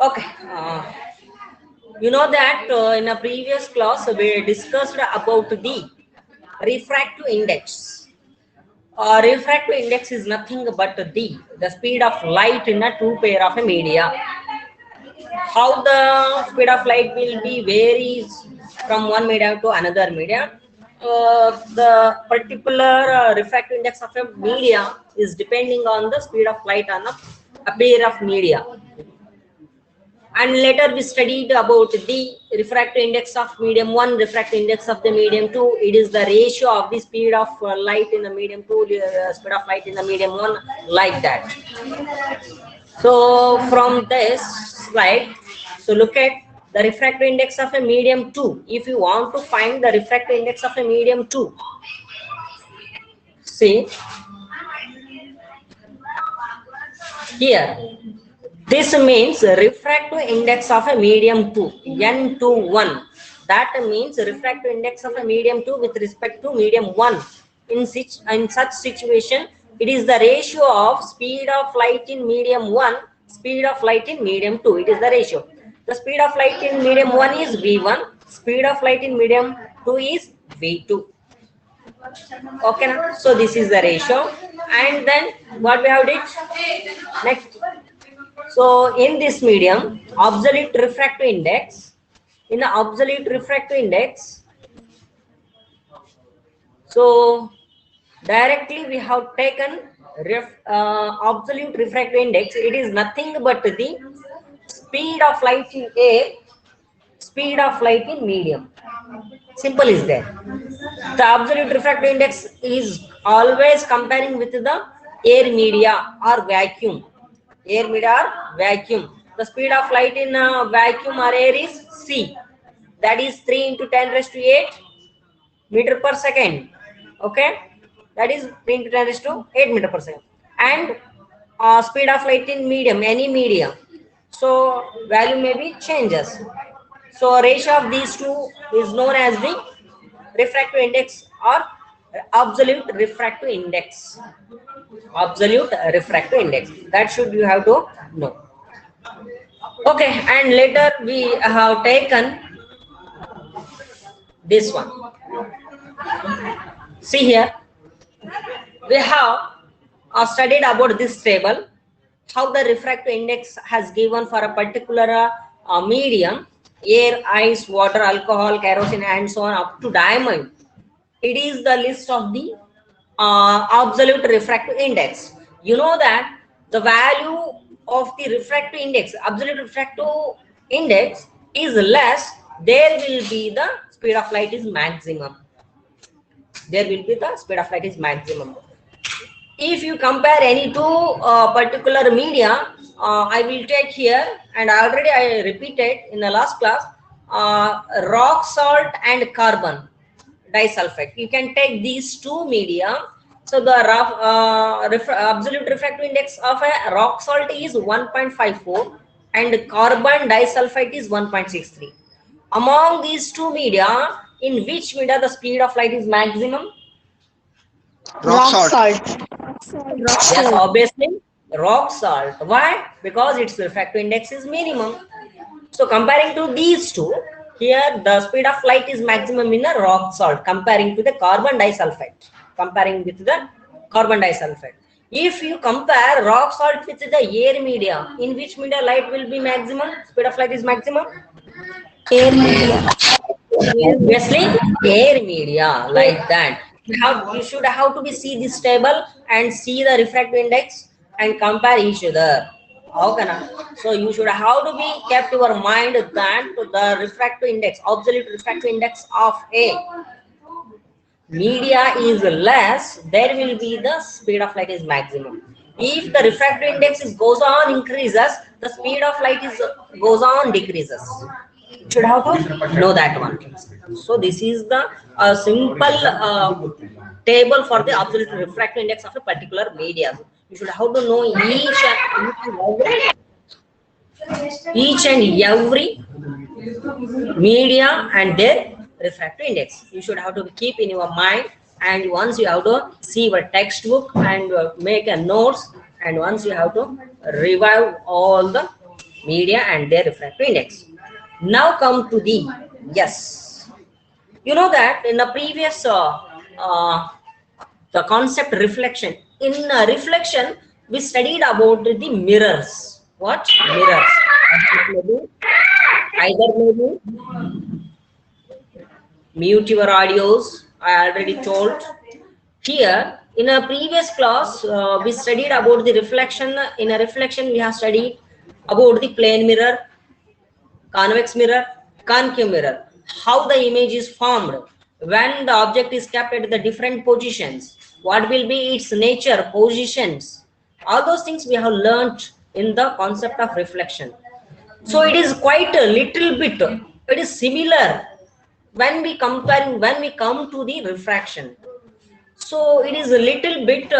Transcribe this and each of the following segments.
Okay. You know that in a previous class we discussed about the refractive index. Refractive index is nothing but the speed of light in a two pair of a media. How the speed of light will be varies from one medium to another medium. The particular refractive index of a media is depending on the speed of light on a pair of media. And later we studied about the refractive index of medium 1, refractive index of the medium 2. It is the ratio of the speed of light in the medium 2, speed of light in the medium 1, like that. So from this slide, so look at the refractive index of a medium 2. If you want to find the refractive index of a medium 2, see here. This means refractive index of a medium 2, N21. That means refractive index of a medium 2 with respect to medium 1. In such situation, it is the ratio of speed of light in medium 1, speed of light in medium 2. It is the ratio. The speed of light in medium 1 is V1, speed of light in medium 2 is V2. Okay, now? So this is the ratio. And then what we have did next. So in this medium, absolute refractive index, in the absolute refractive index, so directly we have taken absolute refractive index. It is nothing but the speed of light in air, speed of light in medium. Simple is there. The absolute refractive index is always comparing with the air media or vacuum. Air media or vacuum. The speed of light in vacuum or air is c. That is 3 into 10 raised to 8 meter per second. Okay, that is 3 into 10 raised to 8 meter per second. And speed of light in medium, any medium. So value may be changes. So ratio of these two is known as the refractive index or absolute refractive index. Absolute refractive index. That should you have to know. Okay, and later we have taken this one. See here, we have studied about this table, how the refractive index has given for a particular medium, air, ice, water, alcohol, kerosene, and so on up to diamond. It is the list of the absolute refractive index. You know that the value of the refractive index, absolute refractive index is less, there will be the speed of light is maximum. There will be the speed of light is maximum. If you compare any two particular media, I will take here, and already I repeated in the last class, rock salt and carbon disulfide. You can take these two media. So the absolute refractive index of a rock salt is 1.54 and carbon disulfide is 1.63. Among these two media, in which media the speed of light is maximum? Rock salt. Yes, obviously rock salt. Why? Because its refractive index is minimum. So comparing to these two, here the speed of light is maximum in a rock salt comparing to the carbon disulfide. Comparing with the carbon disulfide. If you compare rock salt with the air media, in which media light will be maximum? Speed of light is maximum? Air media. Obviously, air media, like that. You should have to be see this table and see the refractive index and compare each other. How can I? So you should have to be kept your mind that the refractive index, absolute refractive index of a media is less, there will be the speed of light is maximum. If the refractive index is goes on increases, the speed of light is goes on decreases. You should have to know that one. So this is the simple table for the absolute refractive index of a particular media. You should have to know each and every media and their refractive index. You should have to keep in your mind, and once you have to see your textbook and make a notes, and once you have to revive all the media and their refractive index. Now come to the, yes, you know that in the previous the concept reflection, in reflection we studied about the mirrors. What mirrors? Either maybe mute your audios. I already told. Here in a previous class we studied about the reflection. In a reflection we have studied about the plane mirror, convex mirror, concave mirror, how the image is formed when the object is kept at the different positions, what will be its nature, positions, all those things we have learnt in the concept of reflection. So it is quite a little bit, it is similar when we compare, when we come to the refraction. So it is a little bit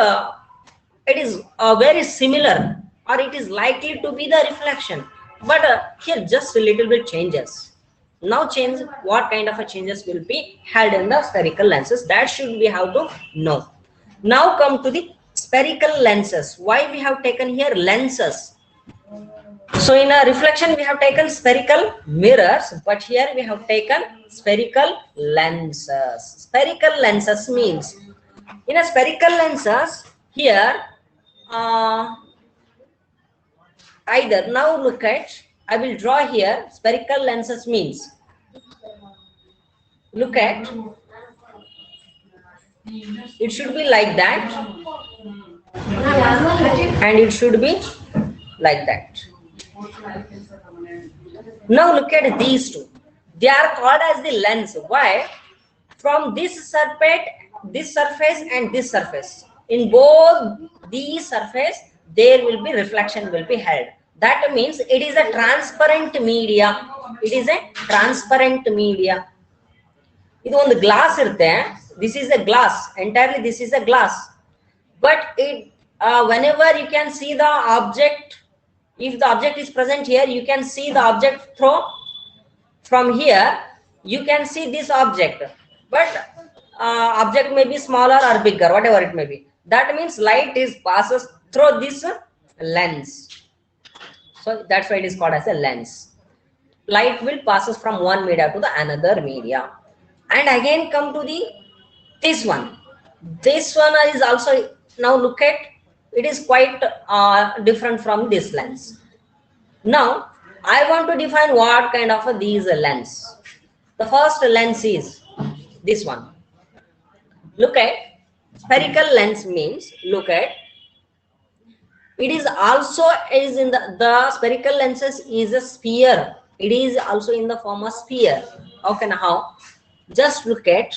it is very similar, or it is likely to be the reflection, but here just a little bit changes. Now change, what kind of a changes will be held in the spherical lenses, that should we have to know. Now come to the spherical lenses. Why we have taken here lenses? So in a reflection we have taken spherical mirrors, but here we have taken spherical lenses. Spherical lenses means, in a spherical lenses here either, now look at, I will draw here spherical lenses means, look at, it should be like that and it should be like that. Now look at these two, they are called as the lens. Why? From this surface and this surface, in both these surface there will be reflection will be held. That means it is a transparent media. It is a transparent media. ಇದು ಒಂದು glass ಇರುತ್ತೆ, this is a glass, entirely this is a glass, but it whenever you can see the object, if the object is present here, you can see the object through, from here you can see this object, but object may be smaller or bigger, whatever it may be. That means light is passes through this lens, so that's why it is called as a lens. Light will passes from one media to the another media. And again come to the this one is also, now look at, it is quite different from this lens. Now I want to define what kind of these lens. The first lens is this one. Look at, spherical lens means, look at, it is also is in the spherical lenses is a sphere. It is also in the form of sphere. Okay, now how? Just look at,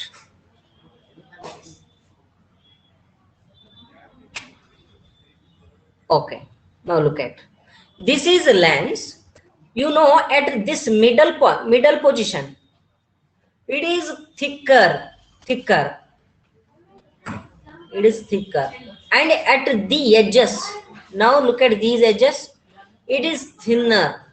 okay, now look at, this is a lens, you know, at this middle position it is thicker, it is thicker, and at the edges, now look at these edges, it is thinner.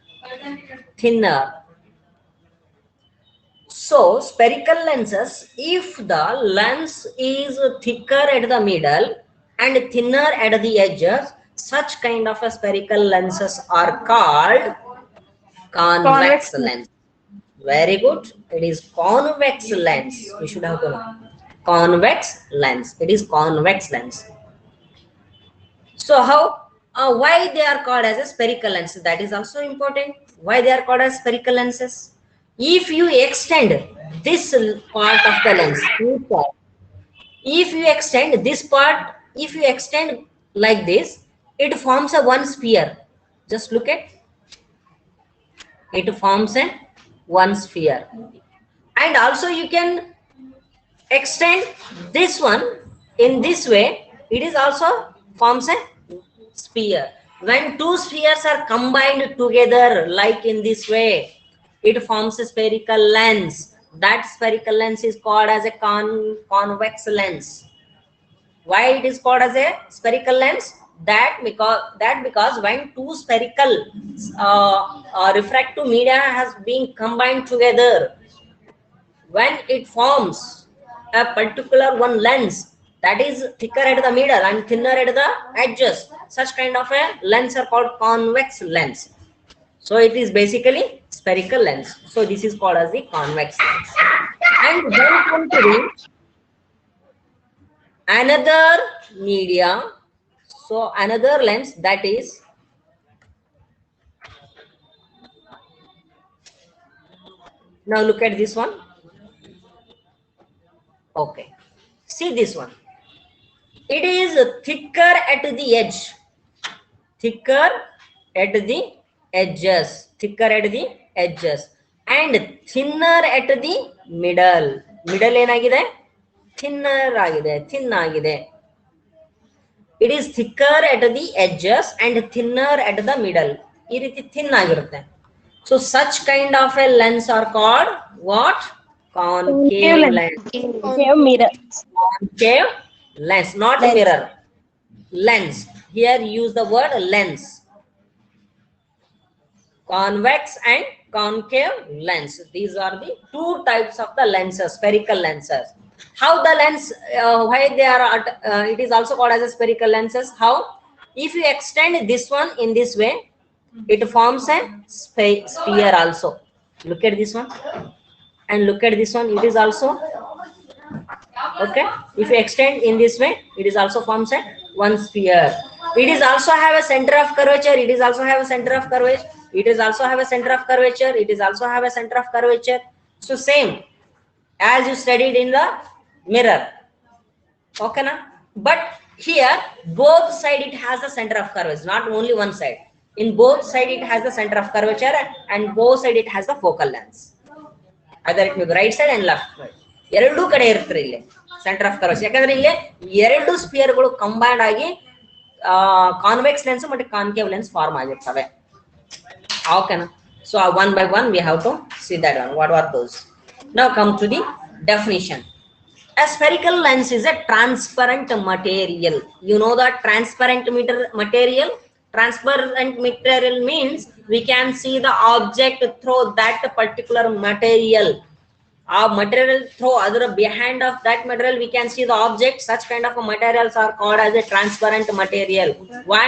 So spherical lenses, if the lens is thicker at the middle and thinner at the edges, such kind of a spherical lenses are called convex lens. Very good, it is convex lens. We should have to know convex lens, it is convex lens. So how, why they are called as a spherical lens, that is also important. Why they are called as spherical lenses? If you extend this part of the lens, if you extend this part, if you extend like this, it forms a one sphere. Just look at, it forms a one sphere. And also you can extend this one in this way, it is also forms a sphere. When two spheres are combined together like in this way, it forms a spherical lens. That spherical lens is called as a convex lens. Why it is called as a spherical lens? That because when two spherical refractive media has been combined together, when it forms a particular one lens that is thicker at the middle and thinner at the edges, such kind of a lens are called convex lens. So it is basically spherical lens. So this is called as the convex lens. And then come to the another media. So another lens, that is now look at this one. Okay, see this one. It is thicker at the edge, thicker at the edges, thicker at the edges, and thinner at the middle. Middle ಏನಾಗಿದೆ? Thinner ಆಗಿದೆ, thin ಆಗಿದೆ. It is thicker at the edges and thinner at the middle. ಈ ರೀತಿ thin ಆಗಿರುತ್ತೆ. So such kind of a lens are called what? Concave lens. Concave mirror. Concave lens, not Lens. mirror. Lens. Here use the word lens. Convex and concave lens. These are the two types of the lenses, spherical lenses. How the lens, why they are, it is also called as a spherical lenses. How? If you extend this one in this way, it forms a sphere also. Look at this one and look at this one. It is also okay. If you extend in this way, it is also forms a one sphere. It is also have a center of curvature. It is also have a center of curvature. It is also have a center of curvature. It is also have a center of curvature. So same as you studied in the mirror. Okay na? But here both side it has a center of curvature, not only one side. In both side it has the center of curvature and both side it has the focal length. Either it may be right side and left side. ಎರಡು ಕಡೆ ಇರುತ್ತೆ ಇಲ್ಲಿ centre of curvature. ಯಾಕಂದ್ರೆ ಇಲ್ಲಿ ಎರಡು spear ಗಳು combined ಆಗಿ convex lens ಮತ್ತೆ ಕಾನ್ಕೇವ್ ಲೆನ್ಸ್ ಫಾರ್ಮ್ ಆಗಿರ್ತವೆ. ಓಕೆನಾ? So one by one we have to see that one. What are those? Now come to the definition. A spherical lens is a transparent material. You know that transparent material? Transparent material means we can see the object through that particular material. Our material through other behind of that material we can see the object. Such kind of materials are called as a transparent material. Why?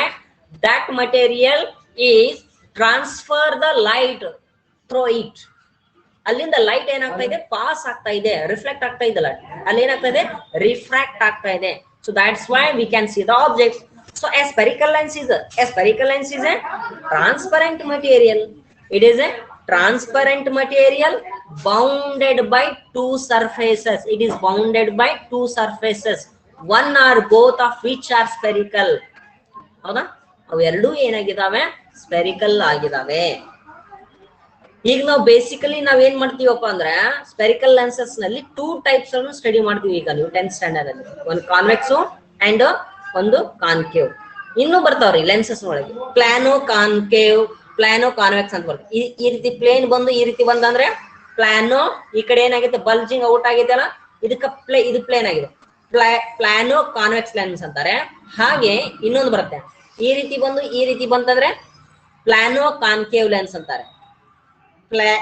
That material is transfer the light through it. ಅಲ್ಲಿಂದ light ಏನಾಗ್ತಾ ಇದೆ? Pass ಆಗ್ತಾ ಇದೆ, reflect ಆಗ್ತಾ ಇದಲ್ಲ, ಅಲ್ಲಿ ಏನಾಗ್ತಾ ಇದೆ? ರಿಫ್ರಾಕ್ಟ್ ಆಗ್ತಾ ಇದೆ. So that's why we can see the object. So a spherical lens is a transparent material. It is a transparent material bounded by two surfaces. It is bounded by two surfaces, one or both of which are spherical. ಹೌದಾ? ಅವು ಎರಡೂ ಏನಾಗಿದಾವೆ? Spherical ಆಗಿದಾವೆ. ಈಗ ನಾವು basically ನಾವ್ ಏನ್ ಮಾಡ್ತೀವಪ್ಪ ಅಂದ್ರೆ ಸ್ಪೆರಿಕಲ್ ಲೆನ್ಸಸ್ ನಲ್ಲಿ ಟೂ ಟೈಪ್ಸ್ ಅನ್ನು ಸ್ಟಡಿ ಮಾಡ್ತೀವಿ ಈಗ ನೀವು 10th ಸ್ಟ್ಯಾಂಡರ್ಡ್ ಅಲ್ಲಿ. ಒಂದು ಕಾನ್ವೆಕ್ಸ್ ಅಂಡ್ ಒಂದು ಕಾನ್ಕೇವ್. ಇನ್ನು ಬರ್ತಾವ್ರಿ ಲೆನ್ಸಸ್ ಒಳಗೆ ಪ್ಲಾನೋ ಕಾನ್ಕೇವ್, ಪ್ಲಾನೋ ಕಾನ್ವೆಕ್ಸ್ ಅಂತ ಬರುತ್ತೆ. ಈ ರೀತಿ ಪ್ಲೇನ್ ಬಂದು ಈ ರೀತಿ ಬಂದಂದ್ರೆ ಪ್ಲಾನೋ, ಈ ಕಡೆ ಏನಾಗುತ್ತೆ? ಬಲ್ಜಿಂಗ್ ಔಟ್ ಆಗಿದೆಯಲ್ಲ, ಇದಕ್ಕೆ ಇದು ಪ್ಲೇನ್ ಆಗಿದೆ, ಪ್ಲಾನೋ ಕಾನ್ವೆಕ್ಸ್ ಲೆನ್ಸ್ ಅಂತಾರೆ. ಹಾಗೆ ಇನ್ನೊಂದು ಬರುತ್ತೆ, ಈ ರೀತಿ ಬಂದು ಈ ರೀತಿ ಬಂತಂದ್ರೆ ಪ್ಲಾನೋ ಕಾನ್ಕೇವ್ ಲೆನ್ಸ್ ಅಂತಾರೆ.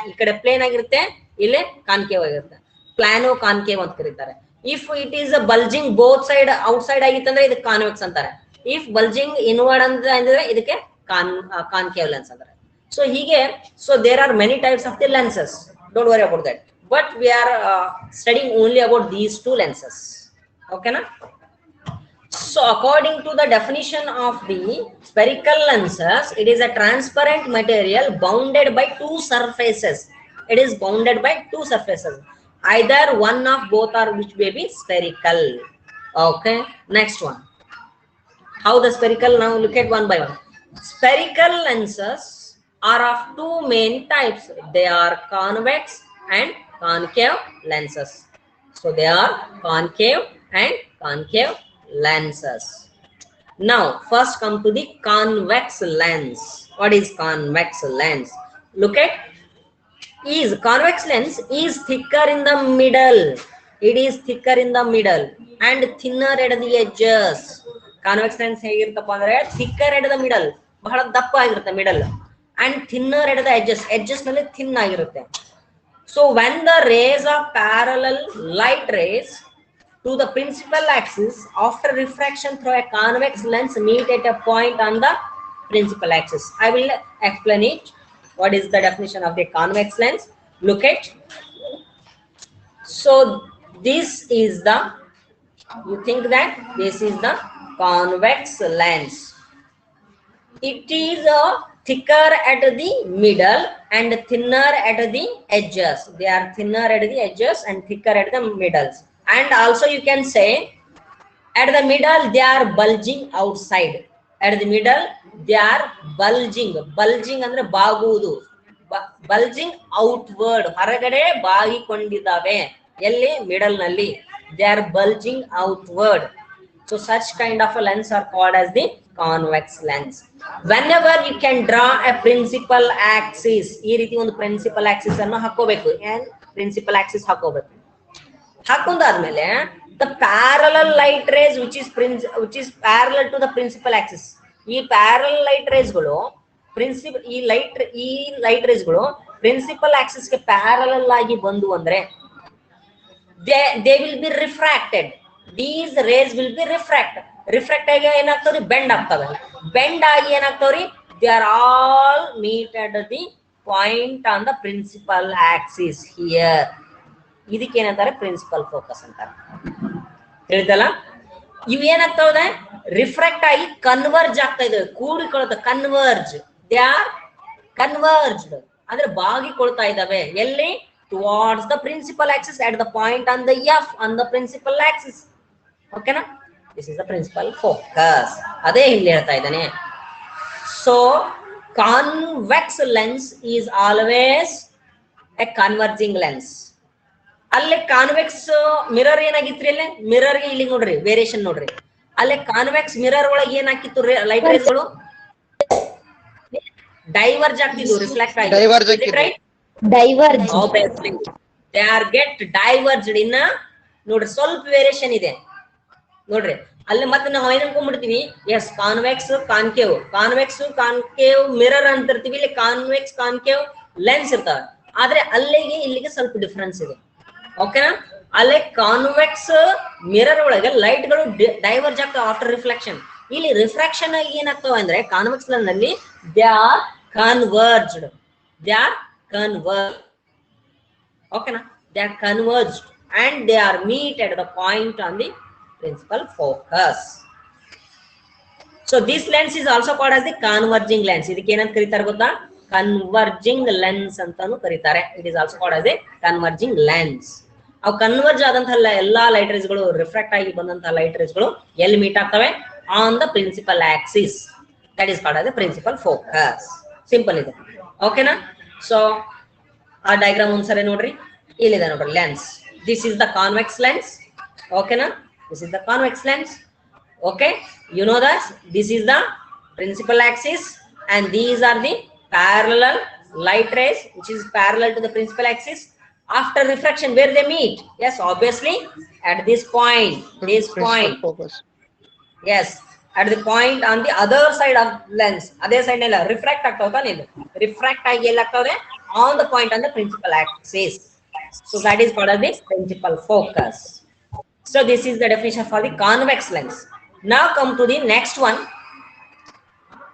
ಈ ಕಡೆ ಪ್ಲೇನ್ ಆಗಿರುತ್ತೆ, ಇಲ್ಲಿ ಕಾನ್ಕೇವ್ ಆಗಿರುತ್ತೆ, ಪ್ಲಾನೋ ಕಾನ್ಕೇವ್ ಅಂತ ಕರೀತಾರೆ. If it is bulging both side outside ಆಗಿತ್ತಂದ್ರೆ ಇದಕ್ಕೆ ಕಾನ್ವೆಕ್ಸ್ ಅಂತಾರೆ. ಇಫ್ ಬಲ್ಜಿಂಗ್ ಇನ್ವರ್ಡ್ ಅಂದ್ರೆ ಇದಕ್ಕೆ ಕಾನ್ಕೇವ್ ಲೆನ್ಸ್ ಅಂತಾರೆ. ಸೊ ಹೀಗೆ, so there are many types of the lenses. Don't worry about that, but we are studying only about these two lenses. ಓಕೆನಾ? So according to the definition of the spherical lenses, it is a transparent material bounded by two surfaces. It is bounded by two surfaces, either one of both or which may be spherical. Okay, next one. How the spherical? Now look at one by one. Spherical lenses are of two main types. They are convex and concave lenses. So they are concave and concave lenses. Now first come to the convex lens. What is convex lens? Look at, convex lens is thicker in the middle. It is thicker in the middle and thinner at the edges. Convex lens ಹೇಗಿರುತ್ತಪ್ಪ ಅಂದ್ರೆ thicker at the middle, ಬಹಳ ದಪ್ಪ ಆಗಿರುತ್ತೆ middle, and thinner at the edges ನಲ್ಲಿ thin ಆಗಿರುತ್ತೆ. So when the rays of parallel light rays to the principal axis after refraction through a convex lens meet at a point on the principal axis. I will explain it. What is the definition of the convex lens? Look at. So this is the, you think that this is the convex lens. It is thicker at the middle and thinner at the edges. They are thinner at the edges and thicker at the middles. And also you can say at the middle they are bulging outside. At the middle they are bulging. Bulging ಅಂದ್ರೆ ಬಾಗುವುದು. Bulging outward. ಹೊರಗಡೆ ಬಾಗಿಕೊಂಡಿದ್ದಾವೆ. ಎಲ್ಲಿ? Middle ನಲ್ಲಿ. They are bulging outward. So such kind of a lens are called as the convex lens. Whenever you can draw a principal axis, ಈ ರೀತಿ ಒಂದು principal axis ಅನ್ನು ಹಾಕೋಬೇಕು. and principal axis ಹಾಕೋಬೇಕು. ಹಾಕೊಂಡಾದ್ಮೇಲೆ the parallel light rays which is parallel to the principal axis. ಈ parallel light rays ಗಳು ಈ light rays ಗಳು principal axis ಗೆ parallel ಆಗಿ ಬಂದು ಅಂದ್ರೆ they will be refracted. These rays will be refract ಆಗಿ ಏನಾಗ್ತವ್ರಿ? ಬೆಂಡ್ ಆಗ್ತವೆ. ಬೆಂಡ್ ಆಗಿ ಏನಾಗ್ತವ್ರಿ? they are all meet at the point on the principal axis here. ಇದಕ್ಕೆ ಏನಂತಾರೆ? ಪ್ರಿನ್ಸಿಪಲ್ ಫೋಕಸ್ ಅಂತಾರೆ. ತಿಳಿದಲ್ಲ? ಇವು ಏನಾಗ್ತಾವೆ? ರಿಫ್ರಾಕ್ಟ್ ಆಗಿ ಕನ್ವರ್ಜ್ ಆಗ್ತಾ ಇದಾವೆ. ಕೂಡಿಕೊಳ್ಳುತ್ತೆ. ಕನ್ವರ್ಜ್. ದೇ ಆರ್ ಕನ್ವರ್ಜ್ಡ್ ಅಂದ್ರೆ ಬಾಗಿಕೊಳ್ತಾ ಇದಾವೆ. ಎಲ್ಲಿ? towards the principal axis at the point on the F on the principal axis. Okay na? This is the principal focus. ಅದೇ ಇಲ್ಲಿ ಹೇಳ್ತಾ ಇದ್ದಾನೆ. So convex lens is always a converging lens. ಅಲ್ಲಿ convex mirror ಏನಾಗಿತ್ರಿ? ಅಲ್ಲಿ mirror ಗೆ ಇಲ್ಲಿ ನೋಡ್ರಿ variation ನೋಡ್ರಿ. ಅಲ್ಲಿ ಕಾನ್ವೆಕ್ಸ್ ಮಿರರ್ ಒಳಗೆ ಏನಾಕಿತ್ತು? ಲೈಟ್ ರೇಸ್ ಗಳು ಡೈವರ್ಜ್ ಆಗ್ತಿದ್ವು, ರಿಫ್ಲೆಕ್ಟ್ ಆಗಿ. Right? Diverge. Obviously they are get diverged in ನೋಡ್ರಿ ಸ್ವಲ್ಪ ವೇರಿಯೇಷನ್ ಇದೆ ನೋಡ್ರಿ. ಅಲ್ಲಿ ಮತ್ತೆ ನಾವು ಏನ್ ಅನ್ಕೊಂಡ್ಬಿಡ್ತೀವಿ? ಎಸ್ ಕಾನ್ವೆಕ್ಸ್ ಕಾನ್ಕೇವ್ ಮಿರರ್ ಅಂತ ಇರ್ತೀವಿ. ಇಲ್ಲಿ ಕಾನ್ವೆಕ್ಸ್ ಕಾನ್ಕೇವ್ ಲೆನ್ಸ್ ಇರ್ತಾವೆ. ಆದ್ರೆ ಅಲ್ಲಿಗೆ ಇಲ್ಲಿಗೆ ಸ್ವಲ್ಪ ಡಿಫರೆನ್ಸ್ ಇದೆ. ಓಕೆನಾ? ಅಲ್ಲೇ ಕಾನ್ವೆಕ್ಸ್ ಮಿರರ್ ಒಳಗೆ ಲೈಟ್ ಗಳು ಡೈವರ್ಜ್ ಆಗ್ತಾವ ಆಫ್ಟರ್ ರಿಫ್ಲೆಕ್ಷನ್. ಇಲ್ಲಿ ರಿಫ್ರಾಕ್ಷನ್ ಆಗಿ ಏನಾಗ್ತಾವ ಅಂದ್ರೆ ಕಾನ್ವೆಕ್ಸ್ ಲೆನ್ಸ್ ನಲ್ಲಿ they are converged. Okay na? They are converged and they are meet at the point on the principal focus. So this lens is also called as the converging lens. ಇದಕ್ಕೆ ಏನಂತ ಕರೀತಾರೆ ಗೊತ್ತಾ? converging lens ಅಂತಾನು ಕರೀತಾರೆ. It is also called as a converging lens. ಅವು converge ಆದಂತಹ ಎಲ್ಲಾ light rays ಗಳು ರಿಫ್ರಾಕ್ಟ್ ಆಗಿ ಬಂದಂತಹ ಲೈಟ್ ರೇಸ್ ಗಳು ಎಲ್ಲಿ ಮೀಟ್ ಆಗ್ತವೆ? On the principal axis. That is called as the principal focus. Simple ಇದೆ. ಓಕೆನಾ? ಸೊ ಆ ಡಯಾಗ್ರಾಮ್ ಒಂದ್ಸರಿ ನೋಡ್ರಿ. ಇಲ್ಲಿದೆ ನೋಡ್ರಿ lens. This is the convex lens. ಓಕೆನಾ? This is the convex lens. Okay, you know that this is the principal axis and these are the parallel light rays which is parallel to the principal axis. After refraction, where they meet? Yes, obviously at this point. Focus. Yes, at the point on the other side of lens. Other side nella refract agtavata nidu. Refract agi ella agtave on the point on the principal axis. So that is called as the principal focus. So this is the definition for the convex lens. Now come to the next one.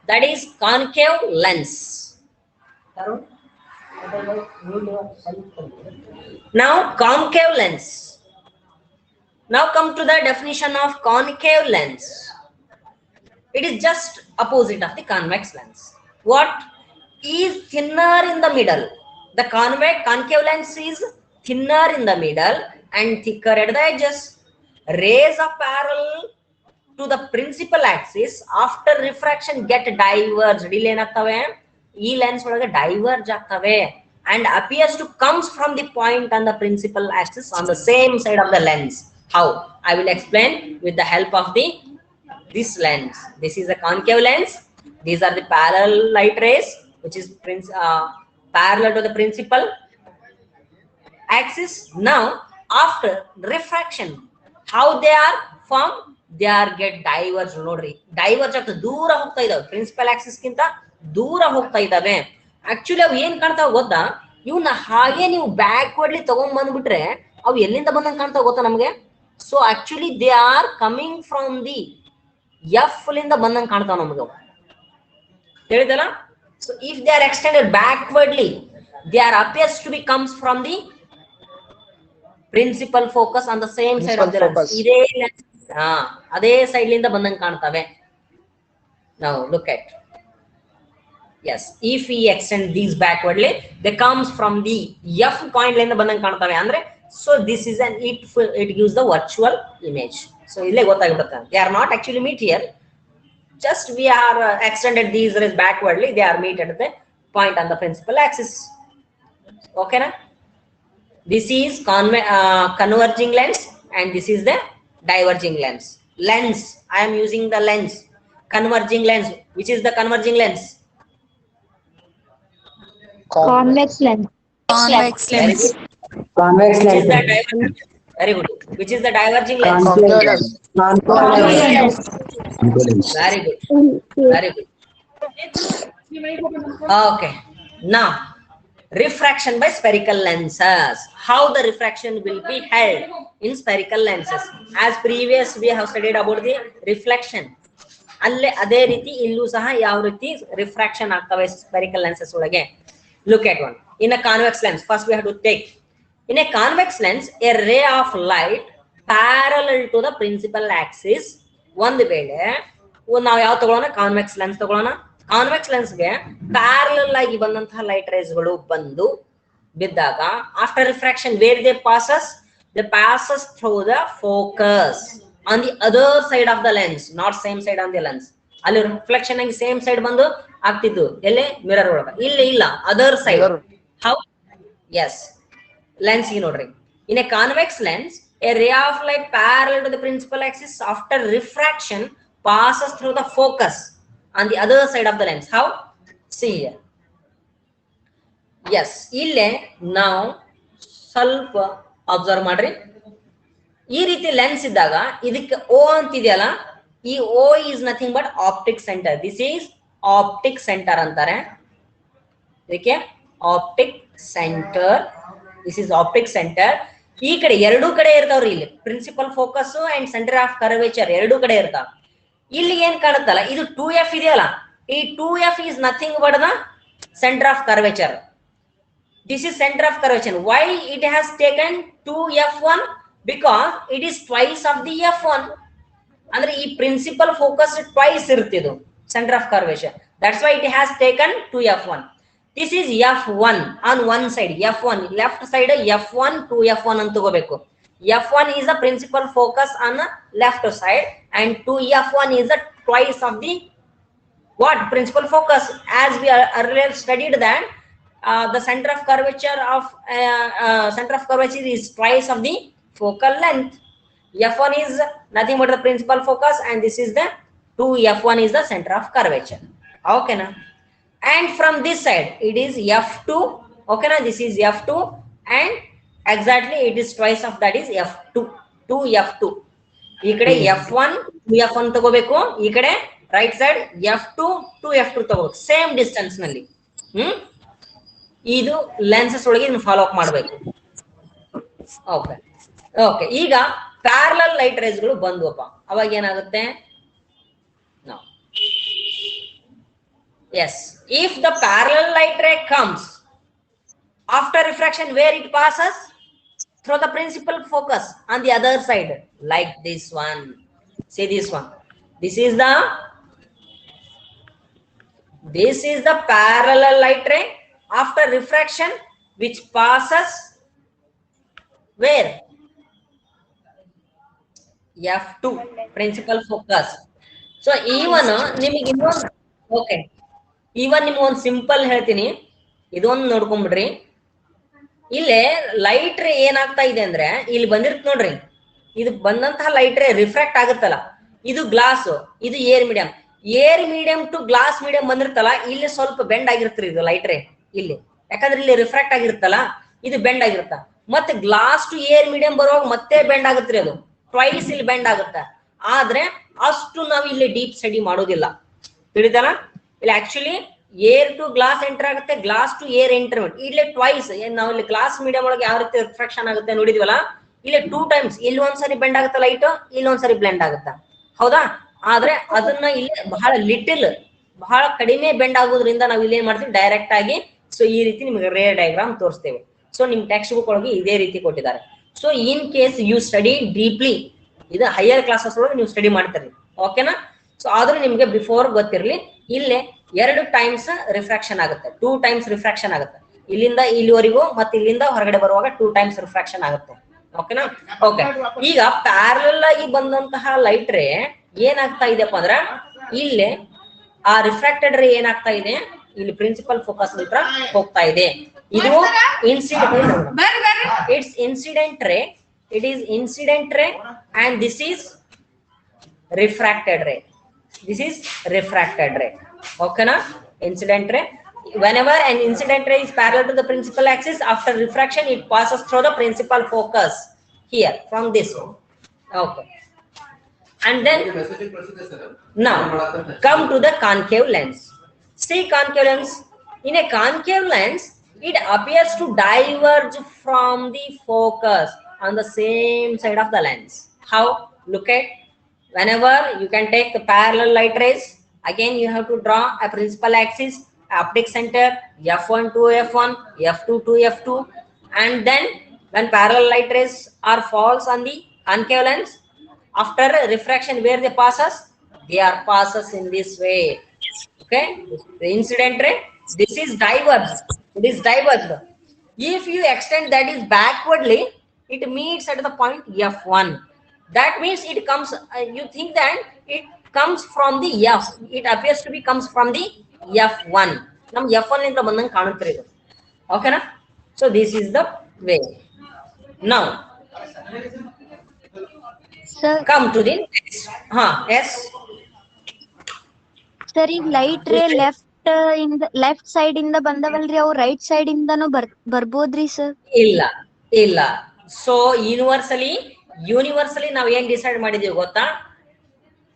That is concave lens. Now concave lens. Now come to the definition of concave lens. It is just opposite of the convex lens. What is thinner in the middle? The concave lens is thinner in the middle and thicker at the edges. Rays are parallel to the principal axis. After refraction get diverged. ಇಲ್ಲಿ ಏನಾಗ್ತವೆ? ಈ lens ಒಳಗೆ diverge ಆಗ್ತವೆ and appears to comes from the point on the principal axis on the same side of the lens. How? I will explain with the help of this lens. This is a concave lens. These are the parallel light rays which is parallel to the principal axis. Now after refraction, how they are formed? They are get diverged. ನೋಡ್ರಿ, diverge ಆಗ್ತದೆ, ದೂರ ಹೋಗ್ತಾ ಇದಾವೆ, principal Axis ಗಿಂತ ದೂರ ಹೋಗ್ತಾ ಇದಾವೆ. Actually ಅವು ಏನ್ ಕಾಣ್ತಾವ ಗೊತ್ತಾ? ಇವನ್ನ ಹಾಗೆ ನೀವು ಬ್ಯಾಕ್ವರ್ಡ್ಲಿ ತಗೊಂಡ್ ಬಂದ್ಬಿಟ್ರೆ ಅವು ಎಲ್ಲಿಂದ ಬಂದಂಗ ಕಾಣ್ತಾವ ಗೊತ್ತಾ ನಮ್ಗೆ? So actually they are coming from the F ಲಿಂದ ಬಂದಂಗ ಕಾಣ್ತಾವ ನಮ್ಗೆ. ಹೇಳಿದಲ್ಲ? So if they are extended backwardly, they are appears to be comes from the principal focus on the same side of the lens. ಇದೇ lens ಅದೇ side ಲಿಂದ ಬಂದಂಗೆ ಕಾಣ್ತವೆ. Now look at, yes, if we extend these backwardly, they comes from the f point ಲಿಂದ ಬಂದಂಗೆ ಕಾಣ್ತವೆ ಅಂದ್ರೆ, so this is an it gives the virtual image. So ಇಲ್ಲೇ ಗೊತ್ತಾಗ್ಬಿಡುತ್ತೆ, they are not actually meet here, just we are extended these rays backwardly, they are meet at the point on the principal axis. Okay na? This is converging lens and this is the diverging lens. Lens, I am using the lens. Converging lens, which is the converging lens? Convex lens. Convex lens. Convex Which is lens. the diverging? Very good. Which is the diverging lens? Concave lens. Concave lens. Very good. Very good. Okay. Now, refraction by spherical lenses. How the refraction will be held in spherical lenses? As previous we have studied about the reflection. ಅಲ್ಲೇ ಅದೇ ರೀತಿ ಇಲ್ಲೂ ಸಹ ಯಾವ ರೀತಿ refraction ಆಗ್ತವೆ spherical lenses ಒಳಗೆ. Look at one. In a convex lens, first we have to take. In a convex lens, a ray of light parallel to the principal axis. ಒಂದು ವೇಳೆ ನಾವು ಯಾವ ತಗೊಳ್ಳೋಣ, ಕಾನ್ವೆಕ್ಸ್ ಲೆನ್ಸ್ ತಗೊಳ್ಳೋಣ. ಕಾನ್ವೆಕ್ಸ್ ಲೆನ್ಸ್ಗೆ ಪ್ಯಾರಲಲ್ ಆಗಿ ಬಂದಂತಹ light rays ಗಳು ಬಂದು ಬಿದ್ದಾಗ, after refraction where they passes through the focus on the other side of the lens, not same side on the lens. ಅಲ್ಲಿ ರಿಫ್ಲೆಕ್ಷನ್ ಆಗಿ ಸೇಮ್ ಸೈಡ್ ಬಂದು ಆಗ್ತಿತ್ತು, ಎಲ್ಲಿ ಮಿರರ್ ಒಳಗ, ಇಲ್ಲಿ ಇಲ್ಲ, other side. How? Yes, lens ಗೆ ನೋಡ್ರಿ. In a convex lens, a ray of light parallel to the principal axis after refraction passes through the focus on the other side of the lens. How? See here. Yes, ಇಲ್ಲೇ ನಾವು ಸ್ವಲ್ಪ observe ಮಾಡ್ರಿ. ಈ ರೀತಿ lens ಇದ್ದಾಗ ಇದಕ್ಕೆ O ಅಂತಿದೆಯಲ್ಲ, ಈ O is nothing but optic center. This is optic center ಅಂತಾರೆ. ಇದಕ್ಕೆ optic center. This is optic center. ಈ ಕಡೆ ಎರಡೂ ಕಡೆ ಇರ್ತಾವ್ರಿ, ಇಲ್ಲಿ principal focus and centre of curvature ಎರಡೂ ಕಡೆ ಇರ್ತಾವ. ಇಲ್ಲಿ ಏನ್ ಕಾಣುತ್ತಲ್ಲ, ಇದು 2f ಇದೆಯಲ್ಲ, ಈ 2f is nothing but the center of curvature. This is center of curvature. Why it has taken 2f1? Because it is twice of the f1. ಅಂದ್ರೆ ಈ ಪ್ರಿನ್ಸಿಪಲ್ ಫೋಕಸ್ ಟ್ವೈಸ್ ಇರ್ತಿದ್ದು centre of curvature. That's why it has taken 2f1. This is f1 on one side. f1 left side f1 2f1 ಅಂತ ತಗೋಬೇಕು. f1 is the principal focus on the left side and 2f1 is the twice of the what principal focus. As we earlier studied that the center of curvature is twice of the focal length. f1 is nothing but the principal focus and this is the 2f1 is the center of curvature. Okay na? And from this side it is f2. Okay na? This is f2 and exactly it is twice of that is f2. 2f2. ಈ ಕಡೆ f1 2f1 ತಗೋಬೇಕು, ಈ ಕಡೆ right side f2 2f2 ತಗೋಬೇಕು, same distance ನಲ್ಲಿ. ಇದು lenses ಒಳಗೆ ಇದನ್ನ ಫಾಲೋ ಅಪ್ ಮಾಡಬೇಕು. ಓಕೆ ಓಕೆ, ಈಗ ಪ್ಯಾರಲಲ್ ಲೈಟ್ ರೇಸ್ ಗಳು ಬಂದ್ವಪ್ಪ, ಅವಾಗ ಏನಾಗುತ್ತೆ? Yes, if the parallel light ray comes after refraction, where it passes? Through the principal focus on the other side, like this one. See this one. This is the parallel light ray after refraction which passes where? f2 principal focus. So even ನಿಮಗೆ ಇನ್ನೊಂದು okay, ಇವನ್ ನಿಮ್ಗೆ ಒಂದು simple ಹೇಳ್ತೀನಿ, ಇದೊಂದು ನೋಡ್ಕೊಂಡ್ಬಿಡ್ರಿ. ಇಲ್ಲೇ light ray ಏನಾಗ್ತಾ ಇದೆ ಅಂದ್ರೆ, ಇಲ್ಲಿ ಬಂದಿರ್ತ ನೋಡ್ರಿ, ಇದು ಬಂದಂತಹ ಲೈಟ್ ರೇ ರಿಫ್ರಾಕ್ಟ್ ಆಗುತ್ತಲ್ಲ, ಇದು ಗ್ಲಾಸ್, ಇದು air medium to glass medium ಬಂದಿರ್ತಲ್ಲ, ಇಲ್ಲಿ ಸ್ವಲ್ಪ ಬೆಂಡ್ ಆಗಿರ್ತೀರಿ ಇದು ಲೈಟ್ ರೇ ಇಲ್ಲಿ, ಯಾಕಂದ್ರೆ ಇಲ್ಲಿ ರಿಫ್ರಾಕ್ಟ್ ಆಗಿರುತ್ತಲ್ಲ, ಇದು ಬೆಂಡ್ ಆಗಿರುತ್ತ. ಮತ್ತೆ ಗ್ಲಾಸ್ ಟು ಏರ್ ಮೀಡಿಯಂ ಬರುವಾಗ ಮತ್ತೆ ಬೆಂಡ್ ಆಗುತ್ತ್ರಿ, ಅದು ಟ್ವೈಸ್ ಇಲ್ಲಿ ಬೆಂಡ್ ಆಗುತ್ತೆ. ಆದ್ರೆ ಅಷ್ಟು ನಾವು ಇಲ್ಲಿ ಡೀಪ್ ಸ್ಟಡಿ ಮಾಡೋದಿಲ್ಲ, ತಿಳಿದಲ್ಲ? ಇಲ್ಲಿ actually air to glass enter ಆಗುತ್ತೆ, ಗ್ಲಾಸ್ ಟು ಏರ್ ಎಂಟರ್, ಇಲ್ಲಿ ಟ್ವೈಸ್. ನಾವು ಇಲ್ಲಿ ಗ್ಲಾಸ್ ಮೀಡಿಯಂ ಒಳಗೆ ಯಾವ ರೀತಿ ರಿಫ್ರಾಕ್ಷನ್ ಆಗುತ್ತೆ ನೋಡಿದ್ವಲ್ಲ, ಇಲ್ಲಿ 2 times, ಇಲ್ಲಿ ಒಂದ್ಸರಿ ಬೆಂಡ್ ಆಗುತ್ತೆ ಲೈಟ್, ಇಲ್ಲಿ ಒಂದ್ಸರಿ ಬ್ಲೆಂಡ್ ಆಗುತ್ತೆ, ಹೌದಾ? ಆದ್ರೆ ಅದನ್ನ ಇಲ್ಲಿ ಬಹಳ ಬಹಳ ಕಡಿಮೆ ಬೆಂಡ್ ಆಗೋದ್ರಿಂದ ನಾವು ಇಲ್ಲಿ ಏನ್ ಮಾಡ್ತೀವಿ ಡೈರೆಕ್ಟ್ ಆಗಿ ಸೊ ಈ ರೀತಿ ನಿಮಗೆ ರೇ ಡಯಾಗ್ರಾಮ್ ತೋರಿಸ್ತೇವೆ. ಸೊ ನಿಮ್ ಟೆಕ್ಸ್ಟ್ ಬುಕ್ ಒಳಗೆ ಇದೇ ರೀತಿ ಕೊಟ್ಟಿದ್ದಾರೆ. So in case you study deeply, ಇದು ಹೈಯರ್ ಕ್ಲಾಸಸ್ ಒಳಗೆ ನೀವು ಸ್ಟಡಿ ಮಾಡ್ತೀರಿ, ಓಕೆನಾ. ಸೊ ಆದ್ರೂ ನಿಮ್ಗೆ ಬಿಫೋರ್ ಗೊತ್ತಿರ್ಲಿ, ಇಲ್ಲೇ 2 ಟೈಮ್ಸ್ ರಿಫ್ರಾಕ್ಷನ್ ಆಗುತ್ತೆ, 2 ಟೈಮ್ಸ್ ರಿಫ್ರಾಕ್ಷನ್ ಆಗುತ್ತೆ. ಇಲ್ಲಿಂದ ಇಲ್ಲಿವರೆಗೂ ಮತ್ತೆ ಇಲ್ಲಿಂದ ಹೊರಗಡೆ ಬರುವಾಗ 2 ಟೈಮ್ಸ್ ರಿಫ್ರಾಕ್ಷನ್ ಆಗುತ್ತೆ, ಓಕೆನಾ. ಓಕೆ, ಈಗ ಪ್ಯಾರಲಲ್ ಆಗಿ ಬಂದಂತಹ ಲೈಟ್ ರೇ ಏನಾಗ್ತಾ ಇದೆಯಪ್ಪ ಅಂದ್ರೆ ಇಲ್ಲಿ ಆ ರಿಫ್ರಾಕ್ಟೆಡ್ ರೇ ಏನಾಗ್ತಾ ಇದೆ, ಇಲ್ಲಿ ಪ್ರಿನ್ಸಿಪಲ್ ಫೋಕಸ್ ಹತ್ರ ಹೋಗ್ತಾ ಇದೆ. ಇದು ಇಟ್ಸ್ ಇನ್ಸಿಡೆಂಟ್ ರೇ, ಇಟ್ ಈಸ್ ಇನ್ಸಿಡೆಂಟ್ ರೇ ಅಂಡ್ ದಿಸ್ ಈಸ್ ರಿಫ್ರಾಕ್ಟೆಡ್ ರೇ. This is refracted ray, okay na. Incident ray, whenever an incident ray is parallel to the principal axis, after refraction it passes through the principal focus here from this one, okay. And then now come to the concave lens. See concave lens, in a concave lens it appears to diverge from the focus on the same side of the lens. How? Look at, whenever you can take the parallel light rays, again you have to draw a principal axis, optic center f1 to f1, f2 to f2, and then when parallel light rays are falls on the concave lens, after refraction where they passes, they are passes in this way, okay. The incident ray, this is diverged, it is diverged. If you extend that is backwardly, it meets at the point f1. That means it comes, you think that it comes from the f, it appears to be comes from the f1. Nam f1 inda bandang kanutte idu, okay na. So this is the way. Now Sir, come to the next. Yes sir, ಈಗ light ray left side ಇಂದ ಬಂದವಲ್ರಿ, ಅವು right side ಇಂದನು ಬರ್ಬೋದ್ರಿ sir? ಇಲ್ಲ. So universally ನಾವ್ ಏನ್ decide ಮಾಡಿದೀವಿ ಗೊತ್ತಾ,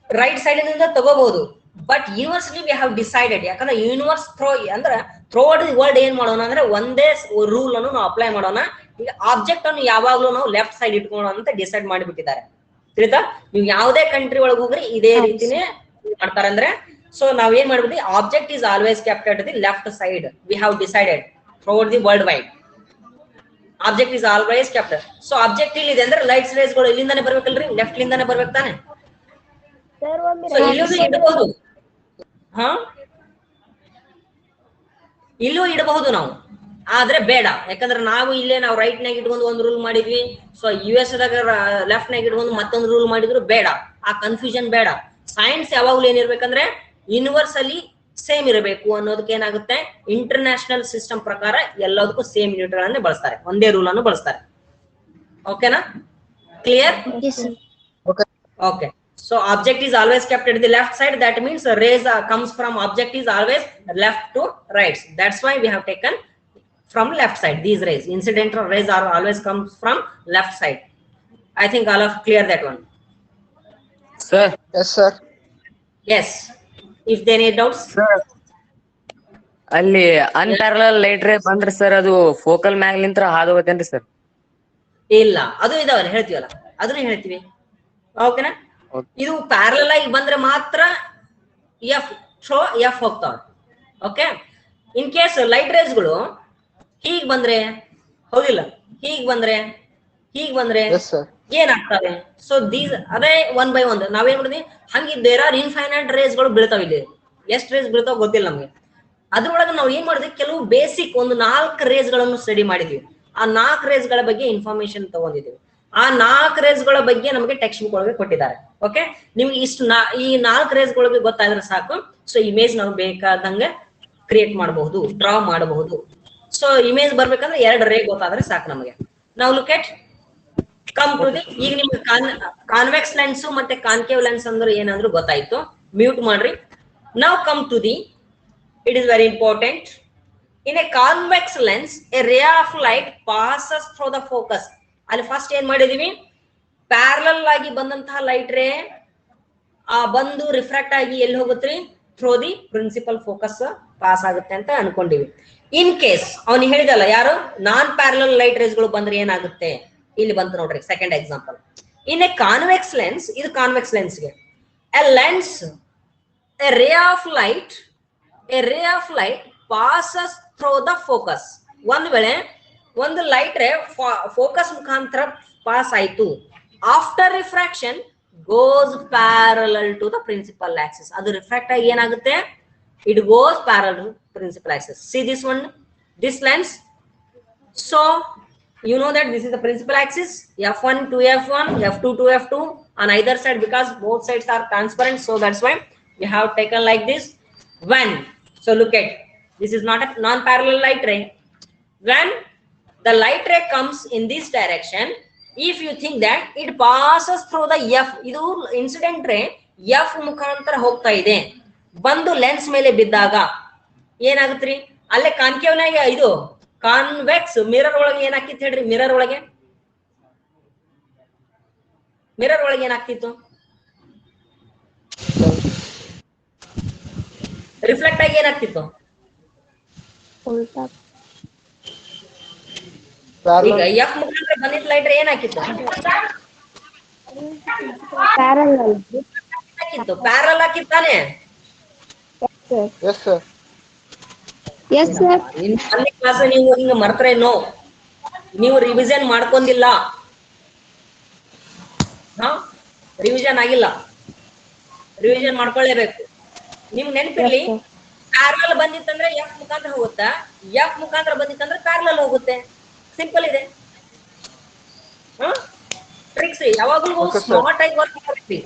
right side ಇಂದ ತಗೋಬಹುದು. But universally V have decided, ಯಾಕಂದ್ರೆ ಯೂನಿವರ್ಸ್ ಥ್ರೋಡ್ ದಿ ವರ್ಲ್ಡ್ ಏನ್ ಮಾಡೋಣ ಅಂದ್ರೆ ಒಂದೇ ರೂಲ್ ಅನ್ನು ನಾವು ಅಪ್ಲೈ ಮಾಡೋಣ. ಈಗ ಆಬ್ಜೆಕ್ಟ್ ಅನ್ನು ಯಾವಾಗ್ಲೂ ನಾವು ಲೆಫ್ಟ್ ಸೈಡ್ ಇಟ್ಕೊಳ್ಳೋಣ ಅಂತ ಡಿಸೈಡ್ ಮಾಡಿಬಿಟ್ಟಿದ್ದಾರೆ, ತಿಳಿತಾ. ನೀವು ಯಾವುದೇ ಕಂಟ್ರಿ ಒಳಗೆ ಹೋಗ್ರಿ ಇದೇ ರೀತಿನೇ ಮಾಡ್ತಾರೆ. ಅಂದ್ರೆ ಸೊ ನಾವ್ ಏನ್ ಮಾಡ್ಬಿಟ್ಟು object is always kept at the left side, we have decided throughout the world wide. Object is always kept. So object ಇಲ್ಲಿ ಇದೆ ಅಂದ್ರೆ ಲೈಟ್ಸ್ ರೇಸ್ ಗಳು ಇಲ್ಲಿಂದಾನೆ ಬರ್ಬೇಕಲ್ರಿ, ಲೆಫ್ಟ್ ಲಿಂದಾನೆ ಬರ್ಬೇಕು ತಾನೆ. ಸೊ ಇಲ್ಲೂ ಇಡಬಹುದು, ಇಲ್ಲೂ ಇಡಬಹುದು ನಾವು, ಆದ್ರೆ ಬೇಡ. ಯಾಕಂದ್ರೆ ನಾವು ಇಲ್ಲೇ ನಾವು ರೈಟ್ ನಾಗ ಇಟ್ಕೊಂಡು ಒಂದು ರೂಲ್ ಮಾಡಿದ್ವಿ, ಸೊ US ದಾಗ ಲೆಫ್ಟ್ ನಾಗ ಇಟ್ಕೊಂಡು ಮತ್ತೊಂದು ರೂಲ್ ಮಾಡಿದ್ರು ಬೇಡ, ಆ ಕನ್ಫ್ಯೂಷನ್ ಬೇಡ. ಸೈನ್ಸ್ ಯಾವಾಗ್ಲೂ ಏನಿರ್ಬೇಕಂದ್ರೆ ಯೂನಿವರ್ಸಲಿ ಸೇಮ್ ಇರಬೇಕು ಅನ್ನೋದಕ್ಕೆ ಏನಾಗುತ್ತೆ, ಇಂಟರ್ನ್ಯಾಷನಲ್ ಸಿಸ್ಟಮ್ ಪ್ರಕಾರ ಎಲ್ಲದಕ್ಕೂ ಸೇಮ್ ಯೂನಿಟ್ ಗಳನ್ನೇ ಬಳಸ್ತಾರೆ, ಒಂದೇ ರೂಲ್ ಅನ್ನು ಬಳಸ್ತಾರೆ, ಓಕೆನಾ. Clear? Okay. So object is always kept at the left side, that means rays comes from object is always left to right. That's why we have taken from left side. These rays, incidental rays are always comes from left side. I think all of clear that one. Sir. Yes, sir. Yes. If there any doubts? Sir. ಅಲ್ಲಿ ಅನ್ಪ್ಯಾರಲಲ್ light ray ಬಂದ್ರೆ sir ಅದು focal ಮ್ಯಾಗ್ಲಿಂತ್ರ ಹಾದು ಹೋಗುತ್ತೇನ್ರಿ sir? ಇಲ್ಲ, ಅದು ಇದಾವಲ್ಲ ಹೇಳ್ತೀವಲ್ಲ, ಅದನ್ನ ಹೇಳ್ತೀವಿ, ಓಕೆನಾ. ಇದು ಪ್ಯಾರಲಲ್ ಆಗಿ ಬಂದ್ರೆ ಮಾತ್ರ ಎಫ್ ಹೋಗ್ತಾವ, okay. In case light rays ಗಳು ಹೀಗ್ ಬಂದ್ರೆ, ಹೌದಿಲ್ಲ, ಹೀಗ್ ಬಂದ್ರೆ ಏನಾಗ್ತವೆ? ಸೊ ದೀಸ್ ಅದೇ ಒನ್ ಬೈ ಒನ್ ನಾವೇನ್ ಮಾಡಿದ್ವಿ, ಹಂಗೆ ದೇರ್ ಆರ್ ಇನ್ಫೈನೈಟ್ ರೇಸ್ ಗಳು ಬೀಳ್ತಾವ. ಇಲ್ಲಿ ಎಷ್ಟು ರೇಸ್ ಬೀಳ್ತಾವ ಗೊತ್ತಿಲ್ಲ ನಮ್ಗೆ. ಅದ್ರೊಳಗೆ ನಾವು ಏನ್ ಮಾಡಿದ್ವಿ, ಕೆಲವು ಬೇಸಿಕ್ ಒಂದು 4 ರೇಸ್ ಗಳನ್ನು ಸ್ಟಡಿ ಮಾಡಿದ್ವಿ. ಆ 4 ರೇಸ್ ಗಳ ಬಗ್ಗೆ ಇನ್ಫಾರ್ಮೇಶನ್ ತಗೊಂಡಿದ್ದೀವಿ. ಆ 4 ರೇಸ್ ಗಳ ಬಗ್ಗೆ ನಮಗೆ ಟೆಕ್ಸ್ಟ್ ಬುಕ್ ಒಳಗೆ ಕೊಟ್ಟಿದ್ದಾರೆ, ಓಕೆ. ನಿಮ್ಗೆ ಇಷ್ಟು ಈ 4 ರೇಸ್ ಗಳಿಗೆ ಗೊತ್ತಾದ್ರೆ ಸಾಕು. ಸೊ ಇಮೇಜ್ ನಾವು ಬೇಕಾದಂಗೆ ಕ್ರಿಯೇಟ್ ಮಾಡಬಹುದು, ಡ್ರಾ ಮಾಡಬಹುದು. ಸೊ ಇಮೇಜ್ ಬರ್ಬೇಕಂದ್ರೆ 2 ರೇ ಗೊತ್ತಾದ್ರೆ ಸಾಕು ನಮಗೆ. ನಾವು look at come to the, ಈಗ ನಿಮ್ಗೆ ಕಾನ್ವೆಕ್ಸ್ ಲೆನ್ಸ್ ಮತ್ತೆ ಕಾನ್ಕೇವ್ ಲೆನ್ಸ್ ಅಂದ್ರೆ ಏನಂದ್ರು ಗೊತ್ತಾಯ್ತು. ಮ್ಯೂಟ್ ಮಾಡ್ರಿ. ನಾವು come to the, it is very important. In a convex lens a ray of light passes through the focus. ಅಲ್ಲಿ ಫಸ್ಟ್ ಏನ್ ಮಾಡಿದೀವಿ, ಪ್ಯಾರಲಲ್ ಆಗಿ ಬಂದಂತಹ ಲೈಟ್ ರೇ ಬಂದು ರಿಫ್ರಾಕ್ಟ್ ಆಗಿ ಎಲ್ಲಿ ಹೋಗುತ್ತ್ರಿ, through the principal focus pass ಆಗುತ್ತೆ ಅಂತ ಅನ್ಕೊಂಡಿವಿ. ಇನ್ ಕೇಸ್ ಅವ್ನು ಹೇಳಿದಲ್ಲ ಯಾರು, ನಾನ್ ಪ್ಯಾರಲಲ್ ಲೈಟ್ ರೇಸ್ ಗಳು ಬಂದ್ರೆ ಏನಾಗುತ್ತೆ, ಇಲ್ಲಿ ಬಂತು ನೋಡ್ರಿ second example. In a convex lens, ಇದು ಕಾನ್ವೆಕ್ಸ್ ಲೆನ್ಸ್ ಗೆ A lens, a ray of light A ray of light passes through the focus. ಒಂದು ವೇಳೆ ಒಂದು ಲೈಟ್ ರೇ ಫೋಕಸ್ ಮುಖಾಂತರ ಪಾಸ್ ಆಯ್ತು, after refraction goes parallel to the principal axis. ಅದು refract ಆಗಿ ಏನಾಗುತ್ತೆ, it goes parallel to principal axis. See this one, this lens. So you know that this is the principal axis, f1 to f1, f2 to f2 on either side, because both sides are transparent, so that's why we have taken like this. When, so look at, this is not a non-parallel light ray. When the light ray comes in this direction, if you think that it passes through the f, idu incident ray f ಮುಖಾಂತರ ಹೋಗ್ತಾ ಇದೆ, ಬಂದು lens ಮೇಲೆ ಬಿದ್ದಾಗ ಏನಾಗುತ್ತ್ರಿ, ಅಲ್ಲೇ ಕಾನ್ಕೇವ್ನಾಗ ಇದು convex mirror ಒಳಗೆ ಏನಾಗ್ತಿತ್ತು ಹೇಳ್ರಿ, ಮಿರರ್ ಒಳಗೆ ಏನಾಗ್ತಿತ್ತು, ರಿಫ್ಲೆಕ್ಟ್ ಆಗಿ ಏನಾಗ್ತಿತ್ತು, ಈಗ ಎಫ್ ಮುಖಾಂತರ ಬಂದಿದ್ದ ಲೈಟ್ ಏನಾಗಿತ್ತು, ಪ್ಯಾರಲ್ ಹಾಕಿತ್ತಾನೆ. ಕ್ಲಾಸ್ ನೀವು ಹಿಂಗ ಮರ್ತರೇನೋ, ನೀವು ರಿವಿಷನ್ ಮಾಡ್ಕೊಂಡಿಲ್ಲ, ರಿವಿಷನ್ ಆಗಿಲ್ಲ, ರಿವಿಷನ್ ಮಾಡ್ಕೊಳ್ಳೇಬೇಕು. ನಿಮ್ಗೆ ನೆನಪಿರ್ಲಿ, ಪ್ಯಾರಲ್ ಬಂದಿತ್ತಂದ್ರೆ ಎಫ್ ಮುಖಾಂತರ ಹೋಗುತ್ತಾ, ಎಫ್ ಮುಖಾಂತರ ಬಂದಿತ್ತಂದ್ರೆ ಪ್ಯಾರಲ್ ಹೋಗುತ್ತೆ. ಸಿಂಪಲ್ ಇದೆ. ಟ್ರಿಕ್ಸ್ ಯಾವಾಗಲೂ ಸ್ಮಾರ್ಟ್ ಆಗಿ ವರ್ಕ್ ಮಾಡ್ತೀವಿ.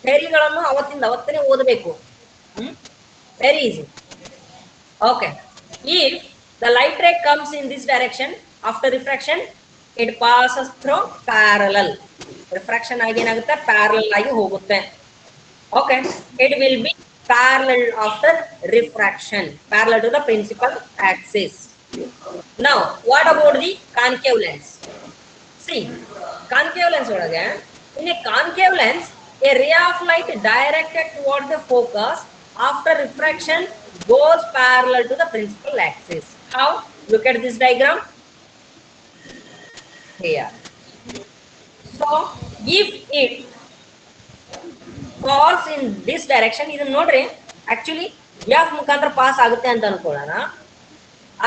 ಥಿಯರಿಗಳನ್ನು ಅವತ್ತೇ ಓದಬೇಕು. Very easy. Okay, if the light ray comes in this direction, after refraction it passes through parallel. Refraction ಆಗಿ ಏನಾಗುತ್ತೆ, parallel ಆಗಿ ಹೋಗುತ್ತೆ. Okay, it will be parallel after refraction, parallel to the principal axis. Now what about the concave lens? See, concave lens ಒಳಗೆ, in a concave lens a ray of light directed towards the focus after refraction goes parallel to the principal axis. How? Look at this diagram here. So if it falls in this direction, ಇದನ್ನ ನೋಡ್ರಿ, actually ಯಾಕೆ ಮುಖಾಂತರ pass ಆಗುತ್ತೆ ಅಂತ ಅನ್ಕೊಳ್ಳೋಣ,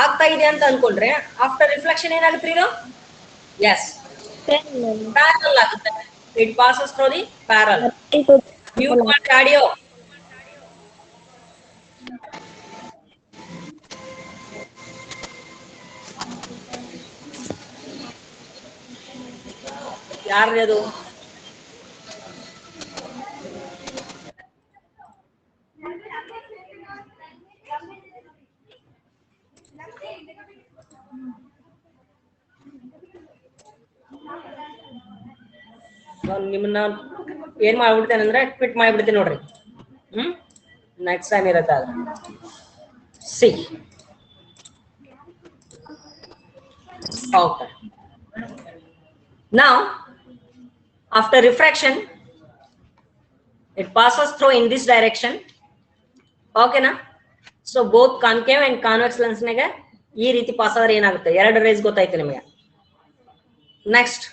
ಆಗ್ತಾ ಇದೆ ಅಂತ ಅನ್ಕೊಂಡ್ರೆ ಆಫ್ಟರ್ ರಿಫ್ಲೆಕ್ಷನ್ ಏನಾಗುತ್ತೆ ಇದು, ಎಸ್ ಪ್ಯಾರಲ್ ಆಗುತ್ತೆ. It passes through the parallel. Mute ಮಾಡಿ ಆಡಿಯೋ. ಯಾರ್ರಿ ಅದು? ನಿಮ್ಮನ್ನ ಏನ್ ಮಾಡ್ಬಿಡ್ತೇನೆ ಅಂದ್ರೆ ಕ್ವಿಟ್ ಮಾಡ್ಬಿಡ್ತೀನಿ ನೋಡ್ರಿ. ನೆಕ್ಸ್ಟ್ ಟೈಮ್ ಇರತ್ತ. C okay, now after refraction it passes through in this direction. Okay na? So both concave and convex lens naga ee ರೀತಿ ಪಾಸ್ ಆದ್ರೆ ಏನಾಗುತ್ತೆ, ಎರಡು ರೇಸ್ ಗೊತ್ತಾಯ್ತು ನಿಮಗೆ. Next,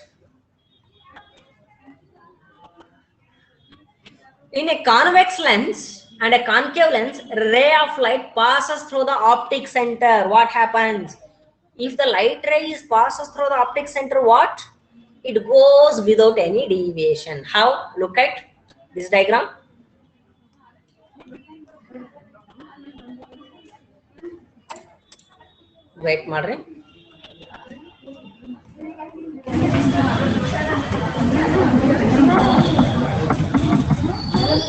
in a convex lens and a concave lens, ray of light passes through the optic center. What happens if the light ray passes through the optic center? What? It goes without any deviation. How? Look at this diagram. Wait madre.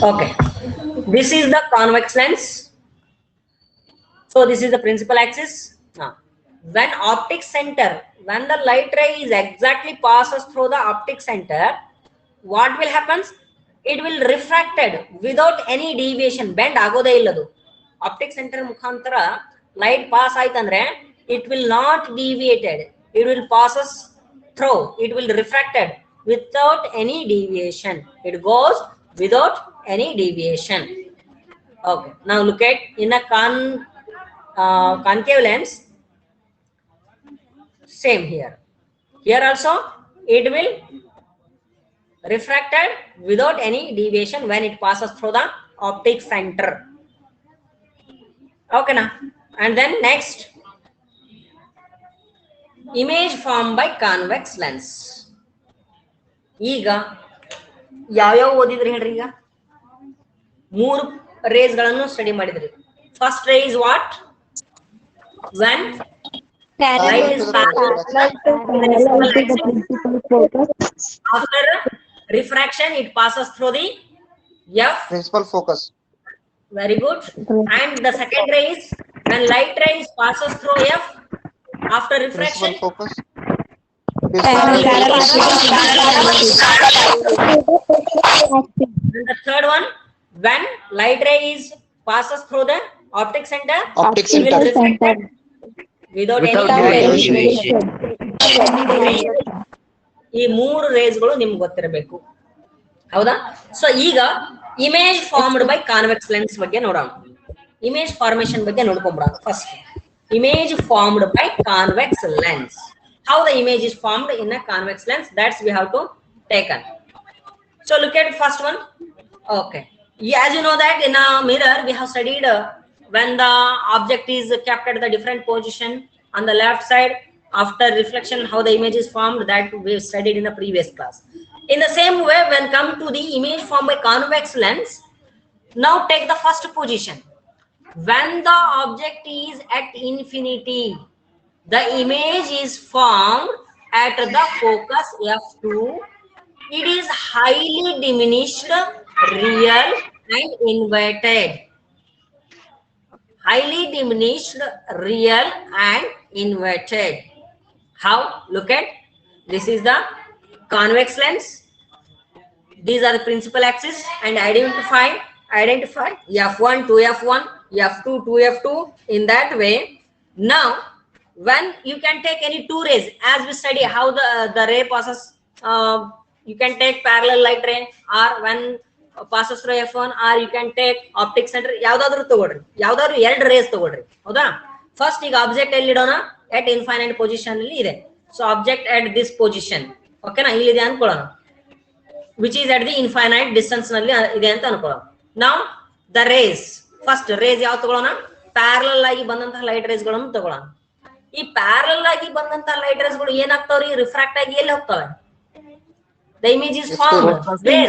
Okay, this is the convex lens. So this is the principal axis. Now when optic center, when the light ray is exactly passes through the optic center, what will happen? It will refracted without any deviation. Bend agode illadu. Optic center mukhantra light pass aitandre it will not deviated. It will passes through. It will refracted without any deviation. It goes without any deviation. Okay, now look at in a concave lens. Same here. Here also it will refracted without any deviation when it passes through the optic center. Okay na. And then next, image formed by convex lens. ಈಗ ಯಾವ್ಯಾವ ಓದಿದ್ರಿ ಹೇಳ್ರಿ? ಈಗ 3 race ಗಳನ್ನು study ಮಾಡಿದ್ರಿ. First ray is what? When light is after refraction it passes through the F Principal focus. very good. And the second ray is when light rays passes through F after refraction Principal focus. and the third one when light ray is passes through the optic center Optic it will center. reflect without any deviation. ಈ 3 race ಗಳು ನಿಮ್ಗೆ ಗೊತ್ತಿರಬೇಕು, ಹೌದಾ? So ಈಗ image formed by convex lens ಬಗ್ಗೆ ನೋಡೋಣ. Image formation ಬಗ್ಗೆ ನೋಡ್ಕೊಂಡ್ಬಿಡೋಣ. First image formed by convex lens. How the image is formed in a convex lens, that's we have to take on. So look at first one. Okay, as you know that in a mirror we have studied when the object is kept at the different position on the left side after reflection, how the image is formed, that we studied in the previous class. In the same way, when come to the image formed by convex lens, now take the first position. When the object is at infinity, the image is formed at the focus f2. It is highly diminished, real and inverted. Highly diminished, real and inverted. How? Look at, this is the convex lens. These are the principal axis and identify f1 to f1, f2 to f2 in that way. Now when you can take any 2 rays, as we study how the ray passes, you can take parallel light ray, or when passes through f1, or you can take optic center. ಯಾವ್ದಾದ್ರು ತಗೊಳ್ರಿ, ಯಾವ್ದಾದ್ರು 2 race ತಗೊಳ್ರಿ, ಹೌದಾ? First ಈಗ object ಎಲ್ಲಿ ಇಡೋಣ? at infinite position ಅಲ್ಲಿ ಇದೆ. So object at this position, ಓಕೆನಾ, ಇಲ್ಲಿದೆ ಅನ್ಕೊಳ್ಳೋಣ, which is at the infinite distance ನಲ್ಲಿ ಇದೆ ಅಂತ ಅನ್ಕೊಳ್ಳೋಣ. Now the rays, first rays ಯಾವ ತಗೊಳ್ಳೋಣ? ಪ್ಯಾರಲಲ್ ಆಗಿ ಬಂದಂತಹ ಲೈಟ್ ರೇಸ್ ಗಳನ್ನು ತಗೊಳ್ಳೋಣ. ಈ ಪ್ಯಾರಲಲ್ ಆಗಿ ಬಂದಂತಹ ಲೈಟ್ ರೇಸ್ ಗಳು ಏನಾಗ್ತಾವ್ರಿ? ರಿಫ್ರಾಕ್ಟ್ ಆಗಿ ಎಲ್ಲಿ ಹೋಗ್ತವೆ? The image is formed where?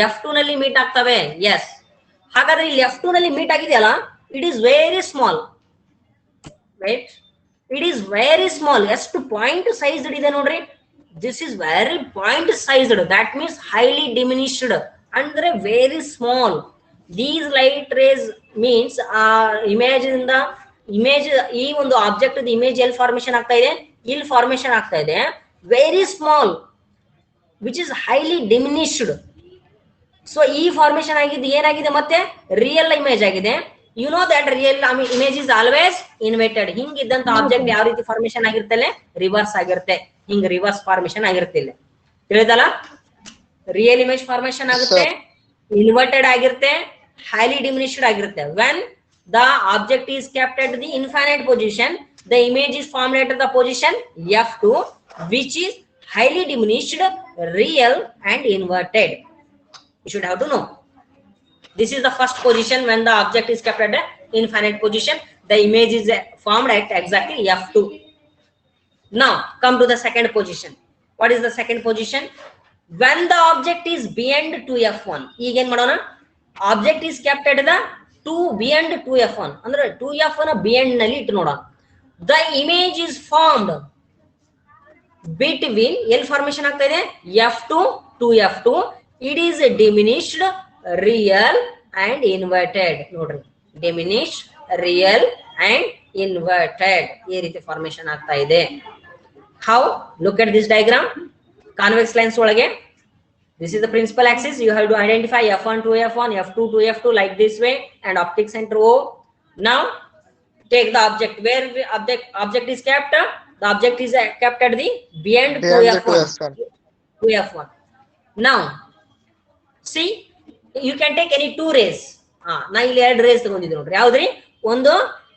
F2 ನಲ್ಲಿ ಮೀಟ್ ಆಗ್ತವೆ. ಎಸ್, ಹಾಗಾದ್ರೆ ಇಲ್ಲಿ F2 ನಲ್ಲಿ ಮೀಟ್ ಆಗಿದೆಯಲ್ಲ, it is very small. Right, it is very small. ಎಷ್ಟು ಪಾಯಿಂಟ್ ಸೈಜ್ಡ್ ಇದೆ ನೋಡ್ರಿ. This is very point sized, that means highly diminished, ಅಂದ್ರೆ very small. These light rays means image in the image, ಈ ಒಂದು object image ಎಲ್ಲಿ formation ಆಗ್ತಾ ಇದೆ? ಇಲ್ಲಿ ಫಾರ್ಮೇಶನ್ ಆಗ್ತಾ ಇದೆ, very small, which is highly diminished. So ಈ ಫಾರ್ಮೇಶನ್ ಆಗಿದ್ದು ಏನಾಗಿದೆ? ಮತ್ತೆ ರಿಯಲ್ ಇಮೇಜ್ ಆಗಿದೆ. You know that real image is always inverted. ಹಿಂಗಿದ್ದಂತ ಆಬ್ಜೆಕ್ಟ್ ಯಾವ ರೀತಿ ಫಾರ್ಮೇಶನ್ ಆಗಿರ್ತಲ್ಲ? ರಿವರ್ಸ್ ಆಗಿರುತ್ತೆ. ಹಿಂಗ್ ರಿವರ್ಸ್ ಫಾರ್ಮೇಶನ್ ಆಗಿರ್ತಿಲ್ಲ, ತಿಳಿದಲ್ಲ? ರಿಯಲ್ ಇಮೇಜ್ ಫಾರ್ಮೇಶನ್ ಆಗುತ್ತೆ, ಇನ್ವರ್ಟೆಡ್ ಆಗಿರುತ್ತೆ, ಹೈಲಿ ಡಿಮಿನಿಶ್ಡ್ ಆಗಿರುತ್ತೆ. When the object is kept at the infinite position, the image is formed at the position f2, which is highly diminished, real and inverted. You should have to know. This is the first position. When the object is kept at the infinite position, the image is formed at exactly f2. Now come to the second position. What is the second position? When the object is beyond 2f1. ಈಗ ಏನ್ ಮಾಡೋಣ? Object is kept at the 2 beyond 2f1, ಅಂದ್ರೆ 2f1 beyond ನಲ್ಲಿ ಇಟ್ಟು ನೋಡೋಣ. The image is formed between, ಎಲ್ಲಿ formation ಆಗ್ತಾ ಇದೆ? f2 to f2. It is diminished, real and inverted. ನೋಡ್ರಿ, diminished, real and inverted, ಈ ರೀತಿ ಫಾರ್ಮೇಶನ್ ಆಗ್ತಾ ಇದೆ. How? Look at this diagram. Convex lens ಒಳಗೆ, this is the principal axis. You have to identify f1 to f1, f2 to f2 like this way, and optic center O. Now take the object where the object is kept. The object is kept at the beyond 2f1. 2f1. Now see, you can take any 2 rays. ನಾ ಇಲ್ಲಿ 2 rays ತಗೊಂಡಿದ್ದೆ ನೋಡ್ರಿ. ಯಾವ್ದ್ರಿ? ಒಂದು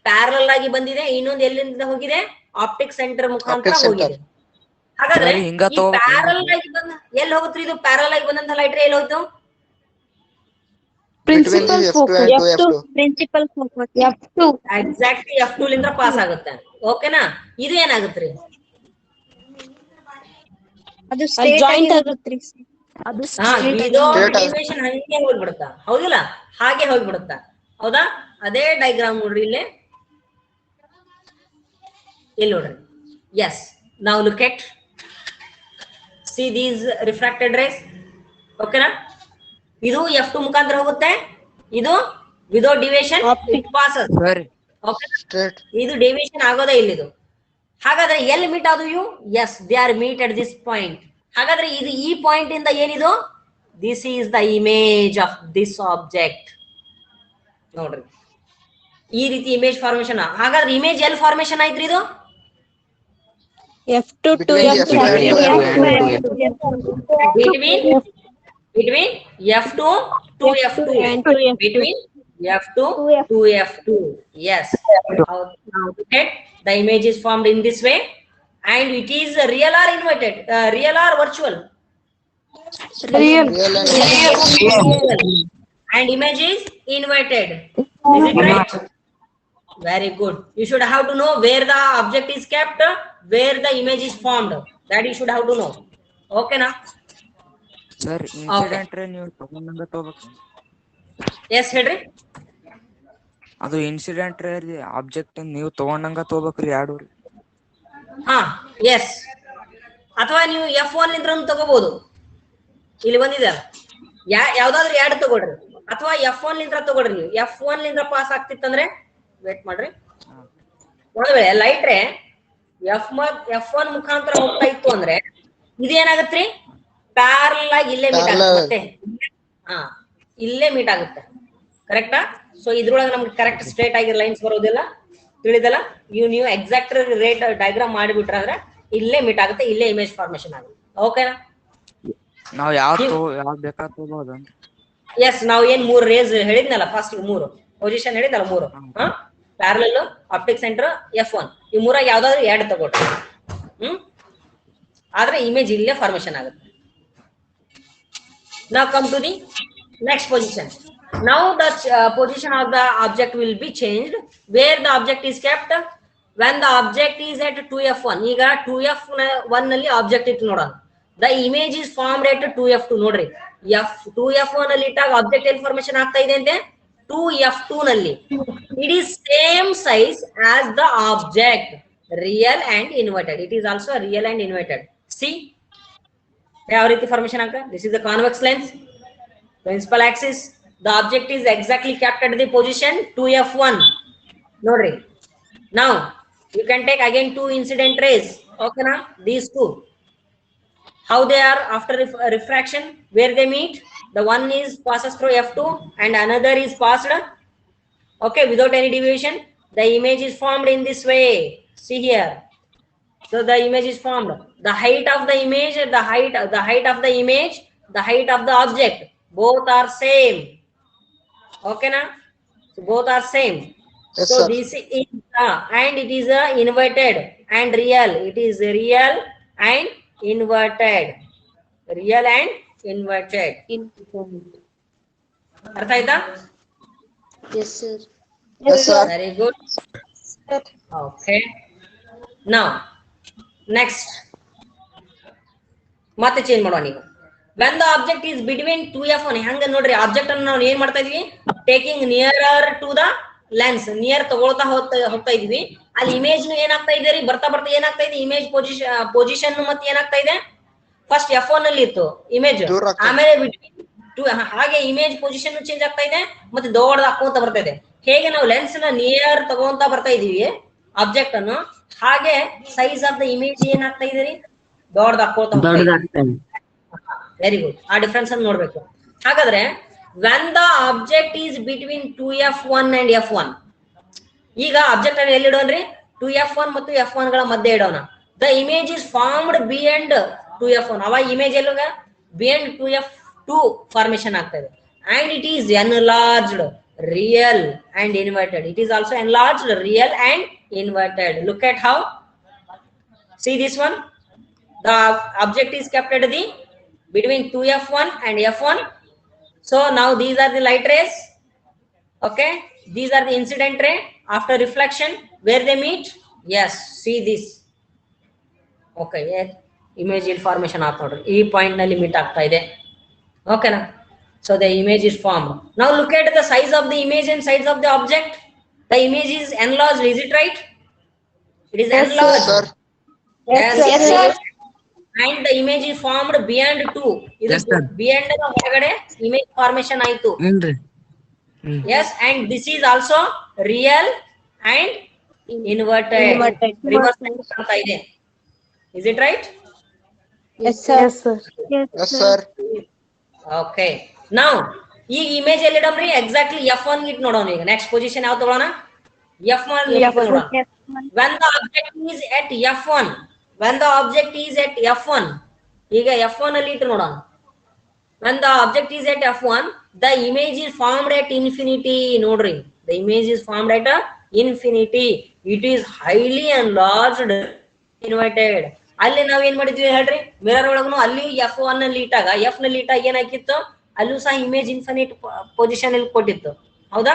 parallel ಆಗಿ ಬಂದಿದೆ, ಇನ್ನೊಂದು ಎಲ್ಲಿಂದ ಹೋಗಿದೆ? ಆಪ್ಟಿಕ್ ಸೆಂಟರ್ ಮುಖಾಂತರ ಹೋಗಿದೆ. ಹಾಗಾದ್ರೆ ಸರಿ, ಹಿಂಗ ಈ ತಗೋಬೇಕು. ಪ್ಯಾರಲ್ ಆಗಿ ಬಂದ ಎಲ್ಲಿ ಹೋಗುತ್ರಿ ಇದು? ಪ್ಯಾರಲ್ ಆಗಿ ಬಂದಂತ ಲೈಟ್ ರೇ ಎಲ್ಲಿ ಹೋಯ್ತು? Principal F2 focus and 2F2. Principal focus F2 exactly F2 ಲಿಂದ ಪಾಸ್ ಆಗುತ್ತೆ. ಓಕೆನಾ? ಇದು ಏನಾಗುತ್ತ್ರಿ? ಅದು ಜಾಯಿಂಟ್ ಆಗುತ್ತ್ರಿ. ಅದು ವಿದೋ Straight ಡಿವಿಷನ್ ಹಂಗೆ ಹೋಗ್ಬಿಡುತ್ತಾ, ಹೌದಿಲ್ಲ? ಹಾಗೆ ಹೋಗ್ಬಿಡುತ್ತಾ, ಹೌದಾ? ಅದೇ ಡೈಗ್ರಾಮ್ ನೋಡ್ರಿ ಇಲ್ಲಿ ನೋಡ್ರಿ. ಎಸ್, ನಾವು look at see these refracted rays. ಓಕೆನಾ? ಇದು F2 ಮುಖಾಂತರ ಹೋಗುತ್ತೆ, ಇದು ವಿದೌಟ್ ಡಿವಿಷನ್ ಇಟ್ ಪಾಸಸ್. ಸರಿ ಓಕೆನಾ? Straight. ಇದು ಡಿವಿಷನ್ ಆಗೋದೇ ಇಲ್ಲಿದು. ಹಾಗಾದ್ರೆ ಎಲ್ಲಿ ಮೀಟ್ ಆದವು ಇವು? Yes, they are meet at this point. ಹಾಗಾದ್ರೆ ಇದು ಈ ಪಾಯಿಂಟ್ ಇಂದ ಏನಿದು? This is the image of this object. ನೋಡ್ರಿ, ಈ ರೀತಿ ಇಮೇಜ್ ಫಾರ್ಮೇಶನ್. ಹಾಗಾದ್ರೆ ಇಮೇಜ್ ಎಲ್ಲಿ ಫಾರ್ಮೇಶನ್ ಆಯ್ತ್ರಿ ಇದು? F2 to Between F2 and 2F2. Between F2 to F2. Between F2 to F2. Yes. Now look at the image is formed in this way, and it is real or inverted? Real or virtual? real. Real and And image is inverted. Is it right? Very good. You should have to know where the object is kept, where the image is formed. That you should have to know. Okay, na? Sir, incident ರೇ ನೀವು ತಗೊಂಡಂಗ ತಗೋಬೇಕು. Yes, Henry. ಅದು incident ರೇ object ನೀವು ತಗೊಂಡಂಗ ತಗೋಬೇಕ್ರಿ, ಎರಡು. ಹಾ, S. ಅಥವಾ ನೀವು F1 ನಿಂದ ತಗೋಬಹುದು. ಇಲ್ಲಿ ಬಂದಿದೆ, ಯಾವ್ದಾದ್ರು ಎರಡು ತಗೊಳ್ರಿ, ಅಥವಾ F1 ನಿಂದ ತಗೊಳ್ರಿ. ನೀವು F1 ನಿಂದ ಪಾಸ್ ಆಗ್ತಿತ್ತಂದ್ರೆ ವೇಟ್ ಮಾಡ್ರಿ. ಒಂದ್ ವೇಳೆ ಲೈಟ್ ರೇ F1 ಮುಖಾಂತರ ಹೋಗ್ತಾ ಇತ್ತು ಅಂದ್ರೆ ಇದೇನಾಗತ್ರಿ? ಪ್ಯಾರಲ್ ಆಗಿ ಇಲ್ಲೇ ಮೀಟ್ ಆಗುತ್ತೆ. ಮತ್ತೆ ಹಾ, ಇಲ್ಲೇ ಮೀಟ್ ಆಗುತ್ತೆ. ಕರೆಕ್ಟಾ? ಸೊ ಇದ್ರೊಳಗೆ ನಮ್ಗೆ ಕರೆಕ್ಟ್ ಸ್ಟ್ರೇಟ್ ಆಗಿ ಲೈನ್ಸ್ ಬರೋದಿಲ್ಲ, ತಿಳಿದಲ್ಲ? ನೀವು ಎಕ್ಸಾಕ್ಟ್ ರೇಟ್ ಡಯಾಗ್ರಾಮ್ ಮಾಡಿಬಿಟ್ರೆ ಅಂದ್ರೆ ಇಲ್ಲೇ ಮೀಟ್ ಆಗುತ್ತೆ, ಇಲ್ಲೇ ಇಮೇಜ್ ಫಾರ್ಮೇಶನ್ ಆಗುತ್ತೆ. ಓಕೆನಾ? ನಾವ್ ಯಾವ್ದು ಬೇಕಾದ್ ತಗೋಬಹುದನ್ರಿ? ಎಸ್, ನಾವು ಏನ್ 3 ರೇಸ್ ಹೇಳಿದ್ನಲ್ಲ, ಫಸ್ಟ್ 3 ಪೊಸಿಷನ್ ಹೇಳಿದ್ನಲ್ಲ, 3 ಪ್ಯಾರಲಲ್, ಆಪ್ಟಿಕ್ ಸೆಂಟರ್, F1. ಈ ಮೂರಾಗ ಯಾವ್ದಾದ್ರು 2 ತಗೊಳ್ರಿ. ಆದ್ರೆ ಇಮೇಜ್ ಇಲ್ಲೇ ಫಾರ್ಮೇಶನ್ ಆಗುತ್ತೆ. Now come to the next position. Now the position of the object will be changed. Where the object is kept? When the object is at 2F1. ಈಗ 2F1 ನಲ್ಲಿ object ಇತ್ತು ನೋಡೋಣ. The image is formed at 2F2. ನೋಡ್ರಿ, 2F1 ನಲ್ಲಿ ಇಟ್ಟಾಗ object information ಆಗ್ತಾ ಇದೆ ಅಂತೆ 2F2 ನಲ್ಲಿ. It is same size as the object, real and inverted. It is also real and inverted. See, ಯಾವ ರೀತಿ ಫಾರ್ಮೇಶನ್ ಆಗ್ತದೆ? This is the convex lens, principal axis. The object is exactly kept at the position 2F1. ನೋಡ್ರಿ, now you can take again 2 incident rays. Okay na? These 2, how they are after refraction, where they meet? The one is passes through F2 and another is passed, okay, without any deviation. The image is formed in this way. See here. So the image is formed. The height of the image, the height of the image, the height of the object, both are same. Okay na? So both are same. Yes, So sir. this is and it is inverted and real. It is real and inverted. Real and inverted. ಅರ್ಥ ಆಯ್ತಾ? Yes, sir. Yes, sir. Very good. Okay. Now, next. ಮತ್ತೆ change ಮಾಡೋಣ ಈಗ. When the object is between 2F1, ಹಂಗ ನೋಡ್ರಿ, object ಅನ್ನು ನಾವು ಏನ್ ಮಾಡ್ತಾ ಇದೀವಿ? Taking nearer to the lens, near ತಗೊಳ್ತಾ ಹೋಗ್ತಾ ಇದೀವಿ. ಅಲ್ಲಿ ಇಮೇಜ್ ಏನಾಗ್ತಾ ಇದೆ ರೀ? ಬರ್ತಾ ಏನಾಗ್ತಾ ಇದೆ? ಇಮೇಜ್ ಪೊಸಿಷನ್ ಮತ್ತೆ ಏನಾಗ್ತಾ ಇದೆ? ಫಸ್ಟ್ F1 ಅಲ್ಲಿ ಇತ್ತು ಇಮೇಜ್, ದೂರ ಆಗ್ತಾ ಇದೆ. ಆಮೇಲೆ ಹಾಗೆ ಇಮೇಜ್ ಪೊಸಿಷನ್ ಚೇಂಜ್ ಆಗ್ತಾ ಇದೆ, ಮತ್ತೆ ದೊಡ್ಡದ ಹಾಕೊಂತ ಬರ್ತಾ ಇದೆ. ಹೇಗೆ ನಾವು ಲೆನ್ಸ್ ನ ನಿಯರ್ ತಗೊಂತ ಬರ್ತಾ ಇದೀವಿ ಆಬ್ಜೆಕ್ಟ್ ಅನ್ನು, ಹಾಗೆ ಸೈಜ್ ಆಫ್ ದ ಇಮೇಜ್ ಏನಾಗ್ತಾ ಇದೆ ರೀ? ದೊಡ್ಡದ ಹಾಕೋತಾ. Very good. ಆ ಡಿಫರೆನ್ಸ್ ಅನ್ನು ನೋಡ್ಬೇಕು. ಹಾಗಾದ್ರೆ when the object is between 2F1 and F1, ಈಗ ಆಬ್ಜೆಕ್ಟ್ ಅನ್ನು ಎಲ್ಲಿ ಇಡೋಣ್ರಿ? 2F1 ಮತ್ತು F1 ಗಳ ಮಧ್ಯೆ ಇಡೋಣ. The image is formed beyond 2F1. ಅವಾಗ ಇಮೇಜ್ ಎಲ್ಲೋಗ beyond 2F2 ಫಾರ್ಮೇಶನ್ ಆಗ್ತಾ ಇದೆ. And it is enlarged, real and inverted. It is also enlarged, real and inverted. Look at how. See this one. The object is kept at the between 2f1 and f1. So now these are the light rays. Okay, these are the incident ray. After reflection, where they meet? Yes, see this. Okay, image information ಆಗ್ತಾ ಈ point ನಲ್ಲಿ meet ಆಗ್ತಾ ಇದೆ. ಓಕೆನಾ? So the image is formed. Now look at the size of the image and size of the object. The image is enlarged. Is it right? It is enlarged. sir. Yes, Yes, sir. And the image is formed beyond 2. Yes, sir. Beyond the ಹೊರಗಡೆ image formation ಆಯ್ತು. Yes, and this is also real and inverted. Reverse ಆಗ್ತಾ ಇದೆ. Is it right? Yes, sir. Yes, sir. Yes, sir. Okay. Now ಈ image ಎಲ್ಲಿ ಇಡಮ್ರಿ? Exactly f1 it ನೋಡೋಣ. ಈಗ next position ಯಾವ ತಗೊಳ್ಳೋಣ? f1 ನೋಡೋಣ. When the object is at f1, when the object is at f1, ಈಗ f1 ಅಲ್ಲಿ ಇಟ್ಟು ನೋಡೋಣ. When the object is at f1, the image is formed at infinity. ನೋಡ್ರಿ, the image is formed at infinity. It is highly enlarged, inverted. ಅಲ್ಲಿ ನಾವ್ ಏನ್ ಮಾಡಿದ್ವಿ ಹೇಳ್ರಿ? ಮಿರರ್ ಒಳಗೂ ಅಲ್ಲಿ f1 ನಲ್ಲಿ ಇಟ್ಟಾಗ f ನಲ್ಲಿ ಇಟ್ಟಾಗ ಏನಾಗಿತ್ತು? ಅಲ್ಲೂ ಸಹ ಇಮೇಜ್ ಇನ್ಫಿನಿಟ್ ಪೊಸಿಷನ್ ಅಲ್ಲಿ ಕೊಟ್ಟಿತ್ತು. ಹೌದಾ?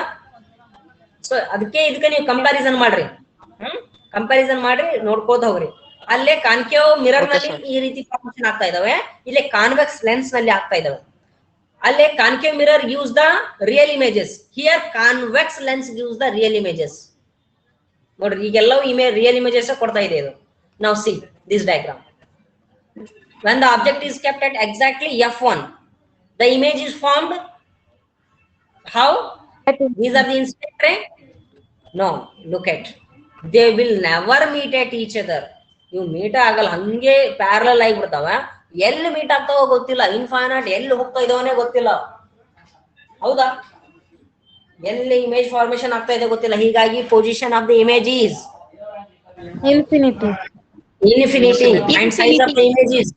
ಸೊ ಅದಕ್ಕೆ ಇದಕ್ಕೆ ನೀವು ಕಂಪ್ಯಾರಿಸನ್ ಮಾಡ್ರಿ. ಕಂಪ್ಯಾರಿಸನ್ ಮಾಡ್ರಿ, ನೋಡ್ಕೋತ ಹೋಗ್ರಿ. ಅಲ್ಲೇ ಕಾನ್ಕೇವ್ ಮಿರರ್ ನಲ್ಲಿ ಈ ರೀತಿ ಫಾರ್ಮೇಷನ್ ಆಗ್ತಾ ಇದಾವೆ, ಇಲ್ಲೇ ಕಾನ್ವೆಕ್ಸ್ ಲೆನ್ಸ್ ನಲ್ಲಿ ಆಗ್ತಾ ಇದಾವೆ. ಅಲ್ಲೇ concave mirror use the real images, here convex lens use the real images. ನೋಡ್ರಿ, ಈಗೆಲ್ಲವೂ ರಿಯಲ್ ಇಮೇಜಸ್ ಕೊಡ್ತಾ ಇದೆ ಇದು. Now see this diagram. When the object is kept at exactly f1, the image is formed how? These are the incident ray. No, look at, they will never meet at each other. You meet ಆಗಲ್ಲ, ಹಂಗೆ parallel ಆಗಿ ಬಿಡ್ತಾವ. ಎಲ್ಲಿ meet ಆಗ್ತಾವೋ ಗೊತ್ತಿಲ್ಲ, infinite ಎಲ್ಲಿ ಹೋಗ್ತಾ ಇದಾವನೇ ಗೊತ್ತಿಲ್ಲ. ಹೌದಾ? ಎಲ್ಲಿ ಇಮೇಜ್ ಫಾರ್ಮೇಶನ್ ಆಗ್ತಾ ಇದೆ ಗೊತ್ತಿಲ್ಲ. ಹೀಗಾಗಿ position of the image is Infinity. infinity. And size of the image is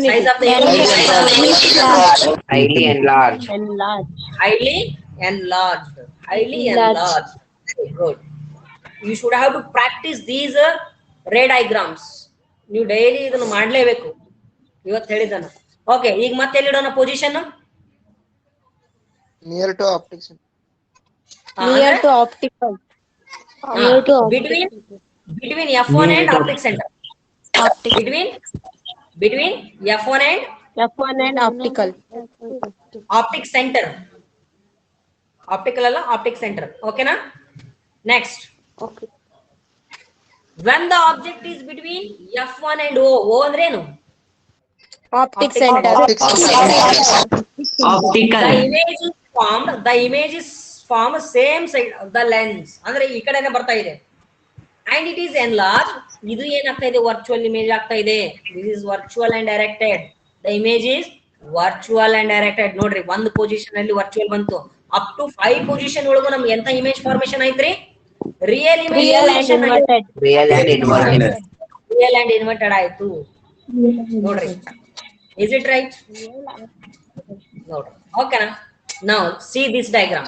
size of the image is Highly enlarged. highly enlarged. Highly enlarged. Very good. You should have to practice these ray diagrams. ನೀವು daily ಇದನ್ನು ಮಾಡ್ಲೇಬೇಕು. ಇವತ್ತು ಹೇಳಿದನು. Okay, ಈಗ ಮತ್ತೆ ಎಲ್ಲಿಡೋಣ position? Near to optics. Near to optical. Between f1 and optic center. Between f1 and optical. optic center. Optical alla optic center. Okay na? Next. Okay. When the object is between f1 and o ಅಂದ್ರೆ ಏನು? Optic center. Optical. The image is formed same side of the lens. ಅಂದ್ರೆ ಈ ಕಡೆನೇ ಬರ್ತಾ ಇದೆ. And it is enlarged. ಇದು ಏನಾಗ್ತಾ ಇದೆ? ವರ್ಚುವಲ್ ಇಮೇಜ್ ಆಗ್ತಾ ಇದೆ. This is virtual and directed. The image is virtual and directed. ನೋಡ್ರಿ, ಒಂದು ಪೊಸಿಷನ್ ಅಲ್ಲಿ ವರ್ಚುವಲ್ ಬಂತು. ಅಪ್ ಟು 5 ಪೊಸಿಷನ್ ಒಳಗೂ ನಮ್ಗೆ ಎಂತ ಇಮೇಜ್ ಫಾರ್ಮೇಶನ್ ಐತ್ರಿ? Real image, Real and inverted. Real and inverted ಆಯ್ತು. ನೋಡ್ರಿ, is it right? ನೋಡ್ರಿ, ಓಕೆನಾ? Now see this diagram.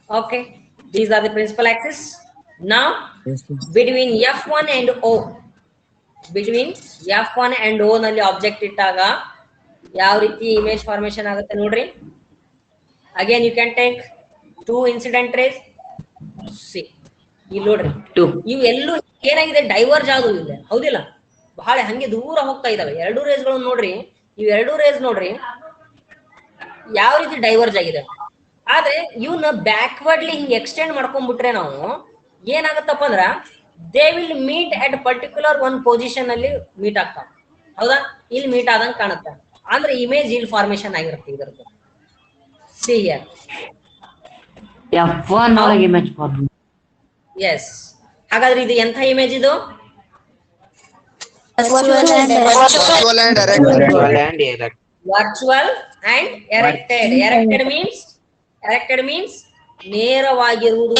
Okay, these are the principal axis. Now between f1 and o, between f1 and o ನಲ್ಲಿ object ಇಟ್ಟಾಗ ಯಾವ ರೀತಿ image formation ಆಗುತ್ತೆ ನೋಡ್ರಿ. Again you can take 2 incident rays. See ಇಲ್ಲಿ ನೋಡ್ರಿ, ಇವು ಎಲ್ಲೂ ಏನಾಗಿದೆ? ಡೈವರ್ಜ್ ಆಗೋದು ಇಲ್ಲ, ಹೌದಿಲ್ಲ? ಬಹಳ ಹಂಗೆ ದೂರ ಹೋಗ್ತಾ ಇದಾವೆ. ಎರಡು ರೇಸ್ ಗಳು ನೋಡ್ರಿ, ಇವ್ ಎರಡು ರೇಸ್ ನೋಡ್ರಿ ಯಾವ ರೀತಿ ಡೈವರ್ಜ್ ಆಗಿದೆ. ಆದ್ರೆ ಇವನ್ನ ಬ್ಯಾಕ್ವರ್ಡ್ಲಿ ಹಿಂಗೆ ಎಕ್ಸ್ಟೆಂಡ್ ಮಾಡ್ಕೊಂಡ್ಬಿಟ್ರೆ ನಾವು ಏನಾಗತ್ತಪ್ಪ ಅಂದ್ರ they will meet at particular one position ಅಲ್ಲಿ ಮೀಟ್ ಆಗ್ತಾವ. ಹೌದಾ? ಇಲ್ಲಿ ಮೀಟ್ ಆದಂಗೆ ಕಾಣುತ್ತೆ. ಅಂದ್ರೆ ಇಮೇಜ್ ಇಲ್ಲಿ ಫಾರ್ಮೇಶನ್ ಆಗಿರುತ್ತೆ ಇದರದ್ದು. See here. f1 ಒಳಗೆ ಇಮೇಜ್ ಫಾರ್ಮ್. ಎಸ್. ಹಾಗಾದ್ರೆ ಇದು ಎಂಥ ಇಮೇಜ್ ಇದು? Virtual and erected. Virtual and erected. Erected means ನೇರವಾಗಿರುವುದು.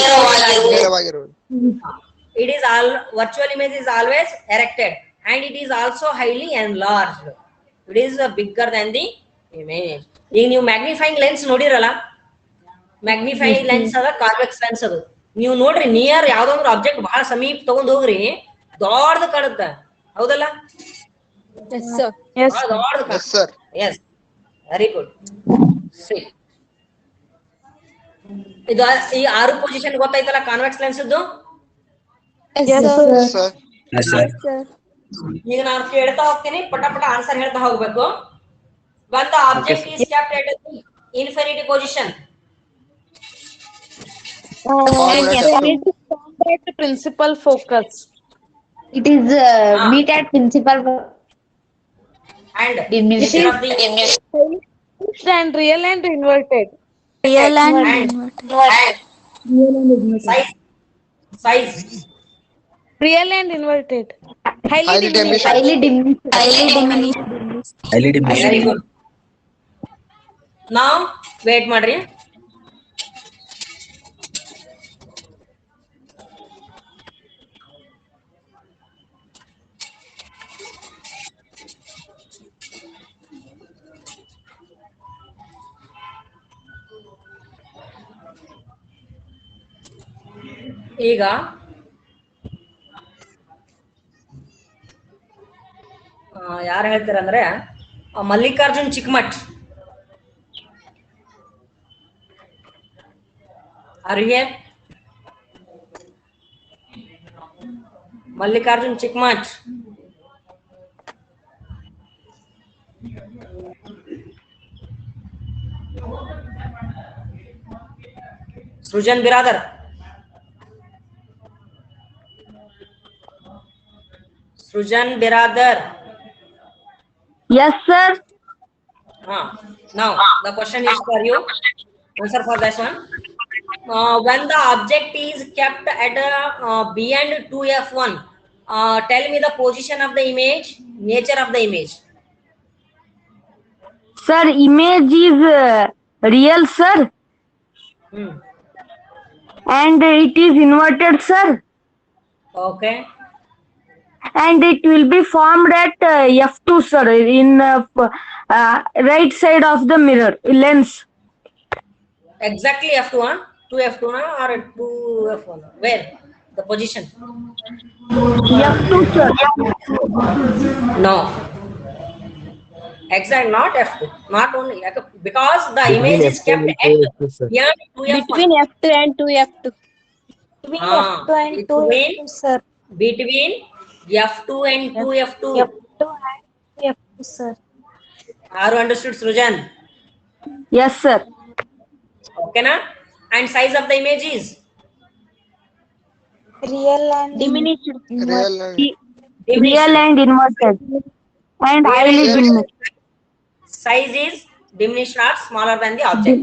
It is all virtual image is always erected and it is also highly enlarged. It is bigger than the image. ಈಗ ನೀವು magnifying lens ನೋಡಿರಲ್ಲ, magnifying lens ಅದ convex lens ಅದು. ನೀವು ನೋಡ್ರಿ, near ಯಾವ್ದೊಂದು object ಬಹಳ ಸಮೀಪ ತಗೊಂಡ್ ಹೋಗ್ರಿ, ದೊಡ್ಡದು ಕಾಣುತ್ತೆ. ಹೌದಲ್ಲ? Yes, sir. Yes. Yes, sir. Yes, very good. See, ಇದು ಈ 6 ಪೊಸಿಷನ್ ಗೊತ್ತಾಯ್ತಲ್ಲ ಕಾನ್ವೆಕ್ಸ್ ಲೆನ್ಸ್ ಇದ್ದು. Yes, Yes, sir. sir. Yes, sir. Yes, sir. Sir. ಈಗ ನಾನು ಕೇಳ್ತಾ ಹೋಗ್ತೀನಿ, ಪಟ ಪಟ ಆನ್ಸರ್ ಹೇಳ್ತಾ ಹೋಗ್ಬೇಕು. When the object is kept at infinity position, Principal focus. It is meet at principal and diminished. nature of the image, And real and inverted. Real and size, Real and inverted. Highly diminished. highly diminished. Highly diminished. very good. Now wait ಮಾಡ್ರಿ. ಈಗ ಯಾರು ಹೇಳ್ತಾರಂದ್ರೆ ಮಲ್ಲಿಕಾರ್ಜುನ್ ಚಿಕ್ಕಮಠ್. ಅರಿಗೆ Mallikarjun Chikkamath, Srujan Biradar, Srujan Biradar. Yes, sir. Now the question is for you. Answer for this one. When the object is kept at beyond 2f1, tell me the position of the image, nature of the image. Sir, image is real, sir, and it is inverted, sir, Okay. and it will be formed at f2, sir, in right side of the mirror lens. Exactly f2, huh? 2f2 or 2f1? Where the position? F2, sir. No. Exact, not f2. Not only because the image is kept at beyond 2f1. Between F2 and 2F2. Between F2 and 2F2, sir. Between f2 and 2f2. F2 and F2, sir. Are you understood, Srujan? Yes, sir. Okay, na? And size of the image is Real and diminished. Real and Real and inverted, and highly diminished. size is diminished or smaller than the object.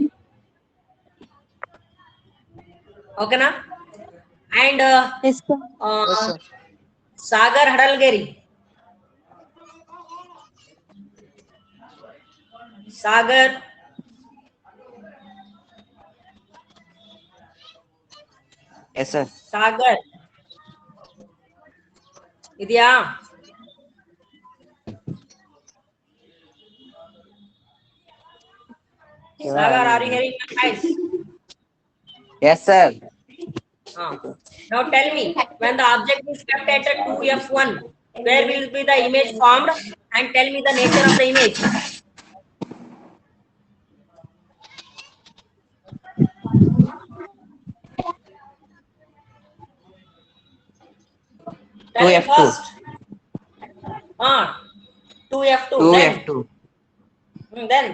Okay, na? And Yes, sir. yes, sir. Sagar Hadalgeri. Sagar. Yes, sir. Sagar. ಇದೆಯಾ? Sagar, are you hearing my voice? Yes, sir. Now tell me, when the object is kept at a 2f1, where will be the image formed, and tell me the nature of the image. Tell me 2f2. first. 2f2. 2f2. Then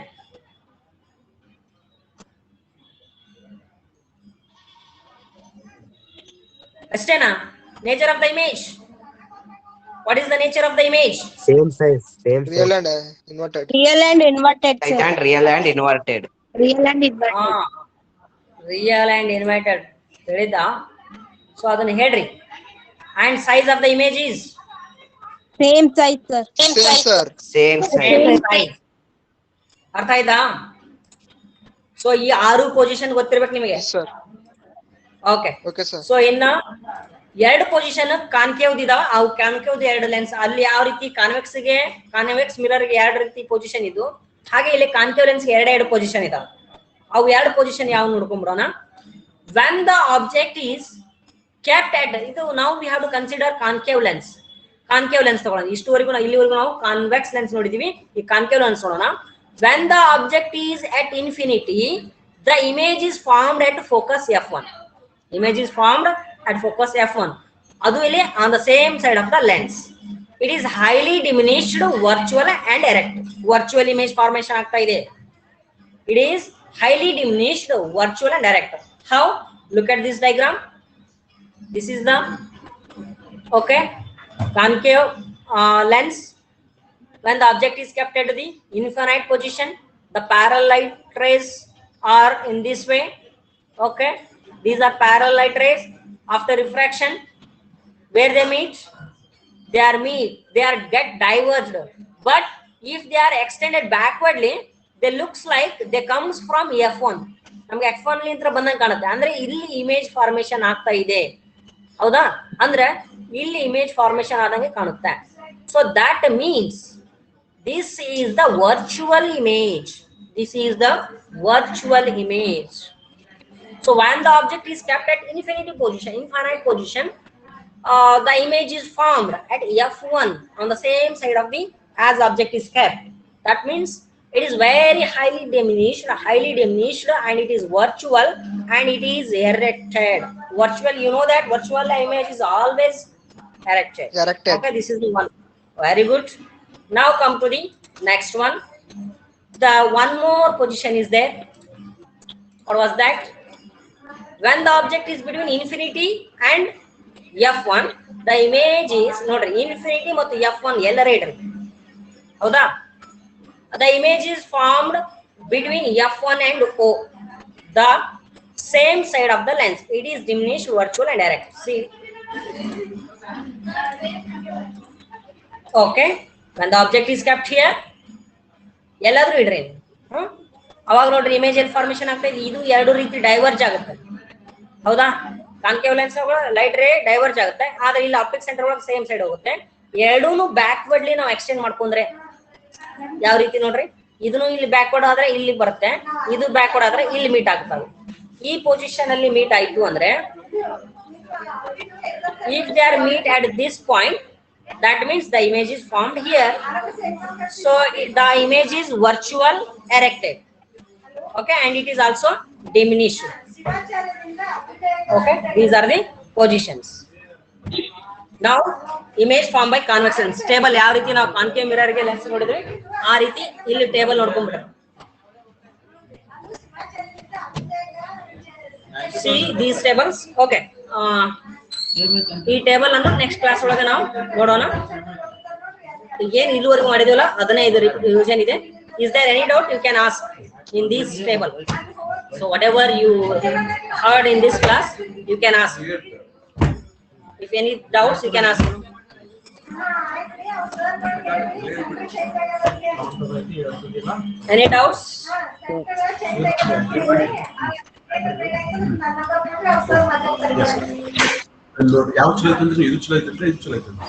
ಅಷ್ಟೇನಾ? Nature of the image. What is the nature of the image? Same size. Same Real size. and inverted. Real and inverted, sir. And real and inverted. Real and inverted. Real and inverted. ಹೇಳಿದ್ದ? So ಅದನ್ನ ಹೇಳ್ರಿ. And size of the image is Same size, sir. Same, sir. Same same size. ಅರ್ಥ ಆಯ್ತಾ? So ಈ 6 position ಗೊತ್ತಿರ್ಬೇಕು ನಿಮಗೆ. Yes, sir. Okay. Okay, sir. So ಇನ್ನ 2 position concave ಇದಾವ. ಅವು ಕಾನ್ಕೇವ್ 2 ಲೆನ್ಸ್. ಅಲ್ಲಿ ಯಾವ ರೀತಿ ಕಾನ್ವೆಕ್ಸ್ ಮಿರರ್ ಗೆ 2 ರೀತಿ ಪೊಸಿಷನ್ ಇದು, ಹಾಗೆ ಇಲ್ಲಿ ಕಾನ್ಕೇವ್ ಲೆನ್ಸ್ 2 ಪೊಸಿಷನ್ ಇದಾವ. ಅವು 2 ಪೊಸಿಷನ್ ಯಾವ ನೋಡ್ಕೊಂಡ್ಬಿಡೋಣ. When the object is kept at, ಇದು now we have to consider concave lens. Concave lens ತಗೊಳ್ಳೋಣ. ಇಷ್ಟುವರೆಗೂ ಇಲ್ಲಿವರೆಗೂ ನಾವು ಕಾನ್ವೆಕ್ಸ್ ಲೆನ್ಸ್ ನೋಡಿದೀವಿ. ಈ ಕಾನ್ಕೇವ್ ಲೆನ್ಸ್ ನೋಡೋಣ. When the object is at infinity, the image is formed at focus f1. Image is formed at focus f1. ಅದು ಇಲ್ಲಿ on the same side of the lens. It is highly diminished, virtual and erect. Virtual image formation ಆಗ್ತಾ ಇದೆ. It is highly diminished, virtual and erect. How? Look at this diagram. This is the concave lens. When the object is kept at the infinite position, the parallel light rays are in this way. These are parallel light rays. After refraction, where they meet, they are get diverged. But if they are extended backwardly, they looks like they comes from f1. ನಮಗೆ f1 ಲಿಂದ ಬಂದಂಗೆ ಕಾಣುತ್ತೆ. ಅಂದ್ರೆ ಇಲ್ಲಿ image formation ಆಗ್ತಾ ಇದೆ, ಹೌದಾ? ಅಂದ್ರೆ ಇಲ್ಲಿ ಇಮೇಜ್ ಫಾರ್ಮೇಶನ್ ಆದಂಗೆ ಕಾಣುತ್ತೆ. So that means this is the virtual image. This is the virtual image. So when the object is kept at infinite position, the image is formed at f1 on the same side of the as object is kept. That means it is very highly diminished, and it is virtual and it is erected. Virtual, you know that virtual image is always erected. Okay, this is the one. Very good. Now come to the next one. The one more position is there. What was that? When the object is between infinity and f1, the image is not infinity ಮತ್ತು f1 ಎಲ್ಲರ ಇಡ್ರಿ, ಹೌದಾ? The image is formed between f1 and o, the same side of the lens. It is diminished, virtual and erect. See, when the object is kept here, ಎಲ್ಲಾದ್ರೂ ಇಡ್ರಿ, ಅವಾಗ ನೋಡ್ರಿ image ಎಲ್ಲಿ formation ಆಗ್ತಾ ಇದೆ. ಇದು ಎರಡು ರೀತಿ ಡೈವರ್ಜ್ ಆಗುತ್ತೆ, ಹೌದಾ? Concave lens light ray diverge ಆಗುತ್ತೆ, ಆದ್ರೆ ಇಲ್ಲಿ ಆಪ್ಟಿಕ್ ಸೆಂಟರ್ ಒಳಗೆ ಸೇಮ್ ಸೈಡ್ ಹೋಗುತ್ತೆ. ಎರಡೂನು ಬ್ಯಾಕ್ವರ್ಡ್ಲಿ ನಾವು ಎಕ್ಸ್ಟೆಂಡ್ ಮಾಡ್ಕೊಂಡ್ರೆ ಯಾವ ರೀತಿ ನೋಡ್ರಿ, ಇದನ್ನು ಇಲ್ಲಿ ಬ್ಯಾಕ್ವರ್ಡ್ ಆದ್ರೆ ಇಲ್ಲಿ ಬರುತ್ತೆ, ಇದು ಬ್ಯಾಕ್ವರ್ಡ್ ಆದ್ರೆ ಇಲ್ಲಿ ಮೀಟ್ ಆಗ್ತವೆ. ಈ ಪೊಸಿಷನ್ ಅಲ್ಲಿ ಮೀಟ್ ಆಯ್ತು ಅಂದ್ರೆ, if they are meet at this point, that means the image is formed here. So the image is virtual erected, and it is also diminished. These are the positions. Now image formed by convex lens. Table ಯಾವ ರೀತಿ ನಾವು concave mirror ಗೆ lens ನೋಡಿದ್ರೆ ಆ ರೀತಿ ಇಲ್ಲಿ table ನೋಡ್ಕೊಂಡ್ಬಿಟ್ರೆ, see these tables. ಈ table ಅನ್ನು ನೆಕ್ಸ್ಟ್ ಕ್ಲಾಸ್ ಒಳಗೆ ನಾವು ನೋಡೋಣ. ಏನ್ ಇಲ್ಲಿವರೆಗೂ ಮಾಡಿದ್ವಲ್ಲ ಅದನ್ನೇ ಇದು ರಿವಿಷನ್ ಇದೆ. Is there any doubt you can ask in this table? So whatever you heard in this class, you can ask. If any doubts, you can ask. Any doubts? ಯಾವ ಚಲೋ ಐತಂದ್ರೆ ಇದು ಚಲೋ ಐತಂದ್ರೆ ಇದು ಚಲೋ ಐತಂದ್ರೆ